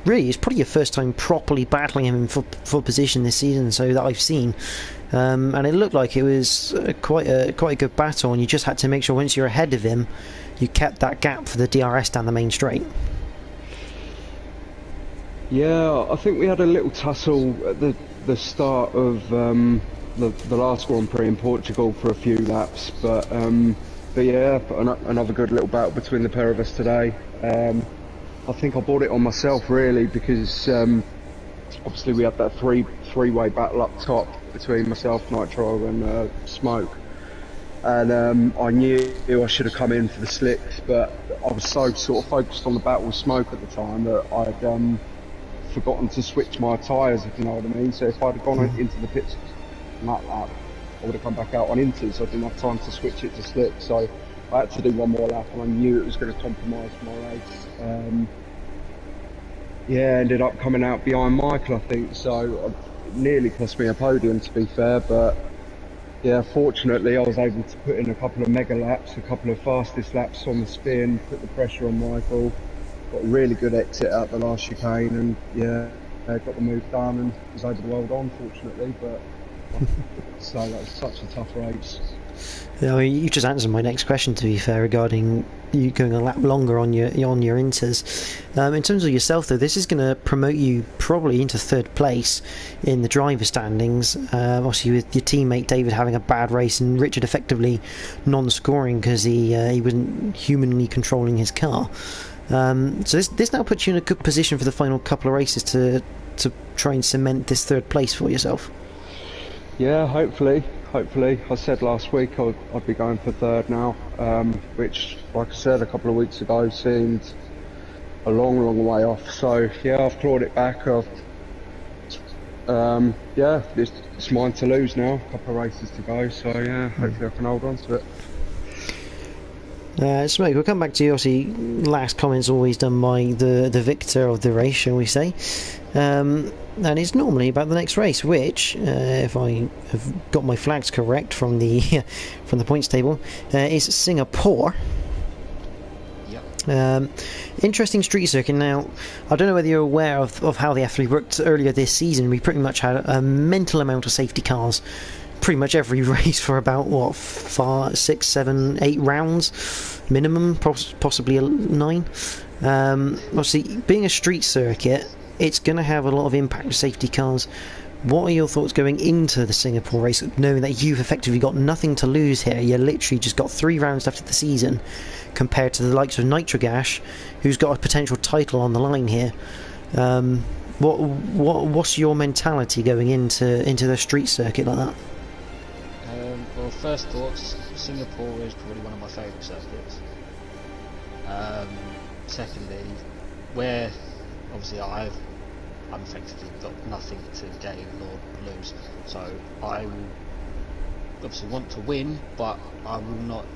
really, it's probably your first time properly battling him in full position this season, so that I've seen. And it looked like it was quite a good battle, and you just had to make sure once you're ahead of him, you kept that gap for the DRS down the main straight.
Yeah, I think we had a little tussle at the start of the last Grand Prix in Portugal for a few laps, but yeah, another good little battle between the pair of us today. I think I brought it on myself really, because obviously we had that three-way battle up top between myself, Nitro and Smoke, and I knew I should have come in for the slicks, but I was so sort of focused on the battle with Smoke at the time that I'd forgotten to switch my tyres, if you know what I mean. So if I'd have gone into the pits on that lap, I would have come back out on inters, so I didn't have time to switch it to slicks. So I had to do one more lap, and I knew it was going to compromise my race. Yeah, ended up coming out behind Michael, I think, so it nearly cost me a podium, to be fair, but yeah, fortunately I was able to put in a couple of mega laps, a couple of fastest laps on the spin, put the pressure on Michael, got a really good exit out the last chicane, and yeah, got the move done and was able to hold on, fortunately, but so that was such a tough race.
Yeah, I mean, you just answered my next question, to be fair, regarding you going a lap longer on your inters. In terms of yourself, though, this is going to promote you probably into 3rd place in the driver standings. Obviously, with your teammate David having a bad race and Richard effectively non-scoring because he wasn't humanly controlling his car. So this now puts you in a good position for the final couple of races to try and cement this 3rd place for yourself.
Yeah, hopefully. I said last week I'd be going for 3rd now, which, like I said a couple of weeks ago, seemed a long way off. So yeah, I've clawed it back. Yeah, it's mine to lose now. A couple of races to go, so yeah, hopefully I can hold on to it.
Smoke, we'll come back to you. Obviously, last comment's always done by the victor of the race, shall we say. And it's normally about the next race, which, if I have got my flags correct from the points table, is Singapore. Yep. Interesting street circuit. Now, I don't know whether you're aware of how the F3 worked earlier this season. We pretty much had a mental amount of safety cars pretty much every race for about, what, 5, 6, 7, 8 rounds minimum, possibly 9. Obviously, being a street circuit, it's going to have a lot of impact with safety cars. What are your thoughts going into the Singapore race, knowing that you've effectively got nothing to lose here? You literally just got 3 rounds left of the season, compared to the likes of Nitrogash, who's got a potential title on the line here. What's your mentality going into the street circuit like that?
Well, first thoughts, Singapore is probably one of my favourite circuits. Secondly, where obviously I'm effectively got nothing to gain or lose, so I will obviously want to win, but I will not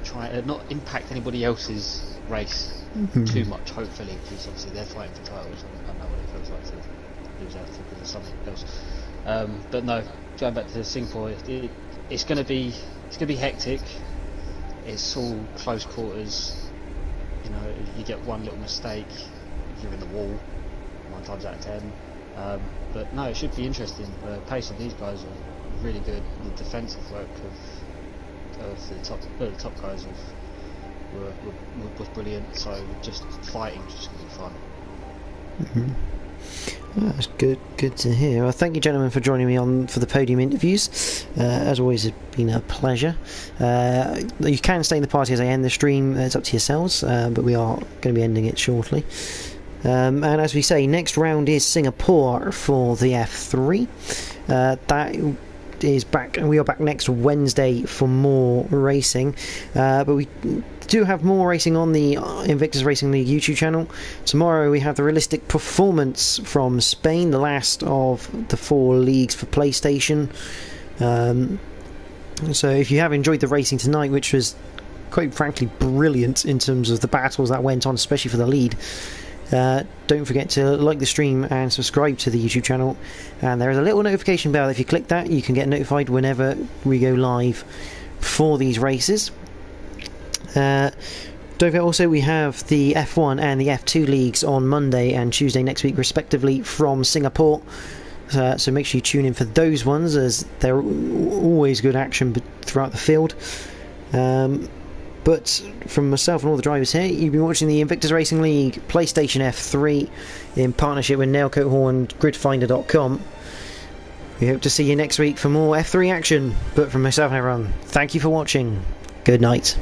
try to not impact anybody else's race too much, hopefully, because obviously they're fighting for titles, and I know what it feels like to lose out because of something else. But no, going back to Singapore, it's going to be hectic. It's all close quarters. You know, you get one little mistake, you're in the wall 9 times out of 10. But no, it should be interesting. The pace of these guys are really good. The defensive work of the top guys was brilliant. So just fighting just going to be fun.
That's good to hear. Well, thank you, gentlemen, for joining me on for the podium interviews. As always, it's been a pleasure. You can stay in the party as I end the stream. It's up to yourselves, but we are going to be ending it shortly. And as we say, next round is Singapore for the F3. That is back, and we are back next Wednesday for more racing. But we do have more racing on the Invictus Racing League YouTube channel. Tomorrow we have the Realistic Performance from Spain, the last of the 4 leagues for PlayStation. So if you have enjoyed the racing tonight, which was quite frankly brilliant in terms of the battles that went on, especially for the lead, don't forget to like the stream and subscribe to the YouTube channel, and there is a little notification bell. If you click that, you can get notified whenever we go live for these races. Don't forget also, we have the F1 and the F2 leagues on Monday and Tuesday next week respectively from Singapore, so make sure you tune in for those ones, as they're always good action throughout the field. But from myself and all the drivers here, you've been watching the Invictus Racing League PlayStation F3 in partnership with Nailcoat and Gridfinder.com. We hope to see you next week for more F3 action. But from myself and everyone, thank you for watching. Good night.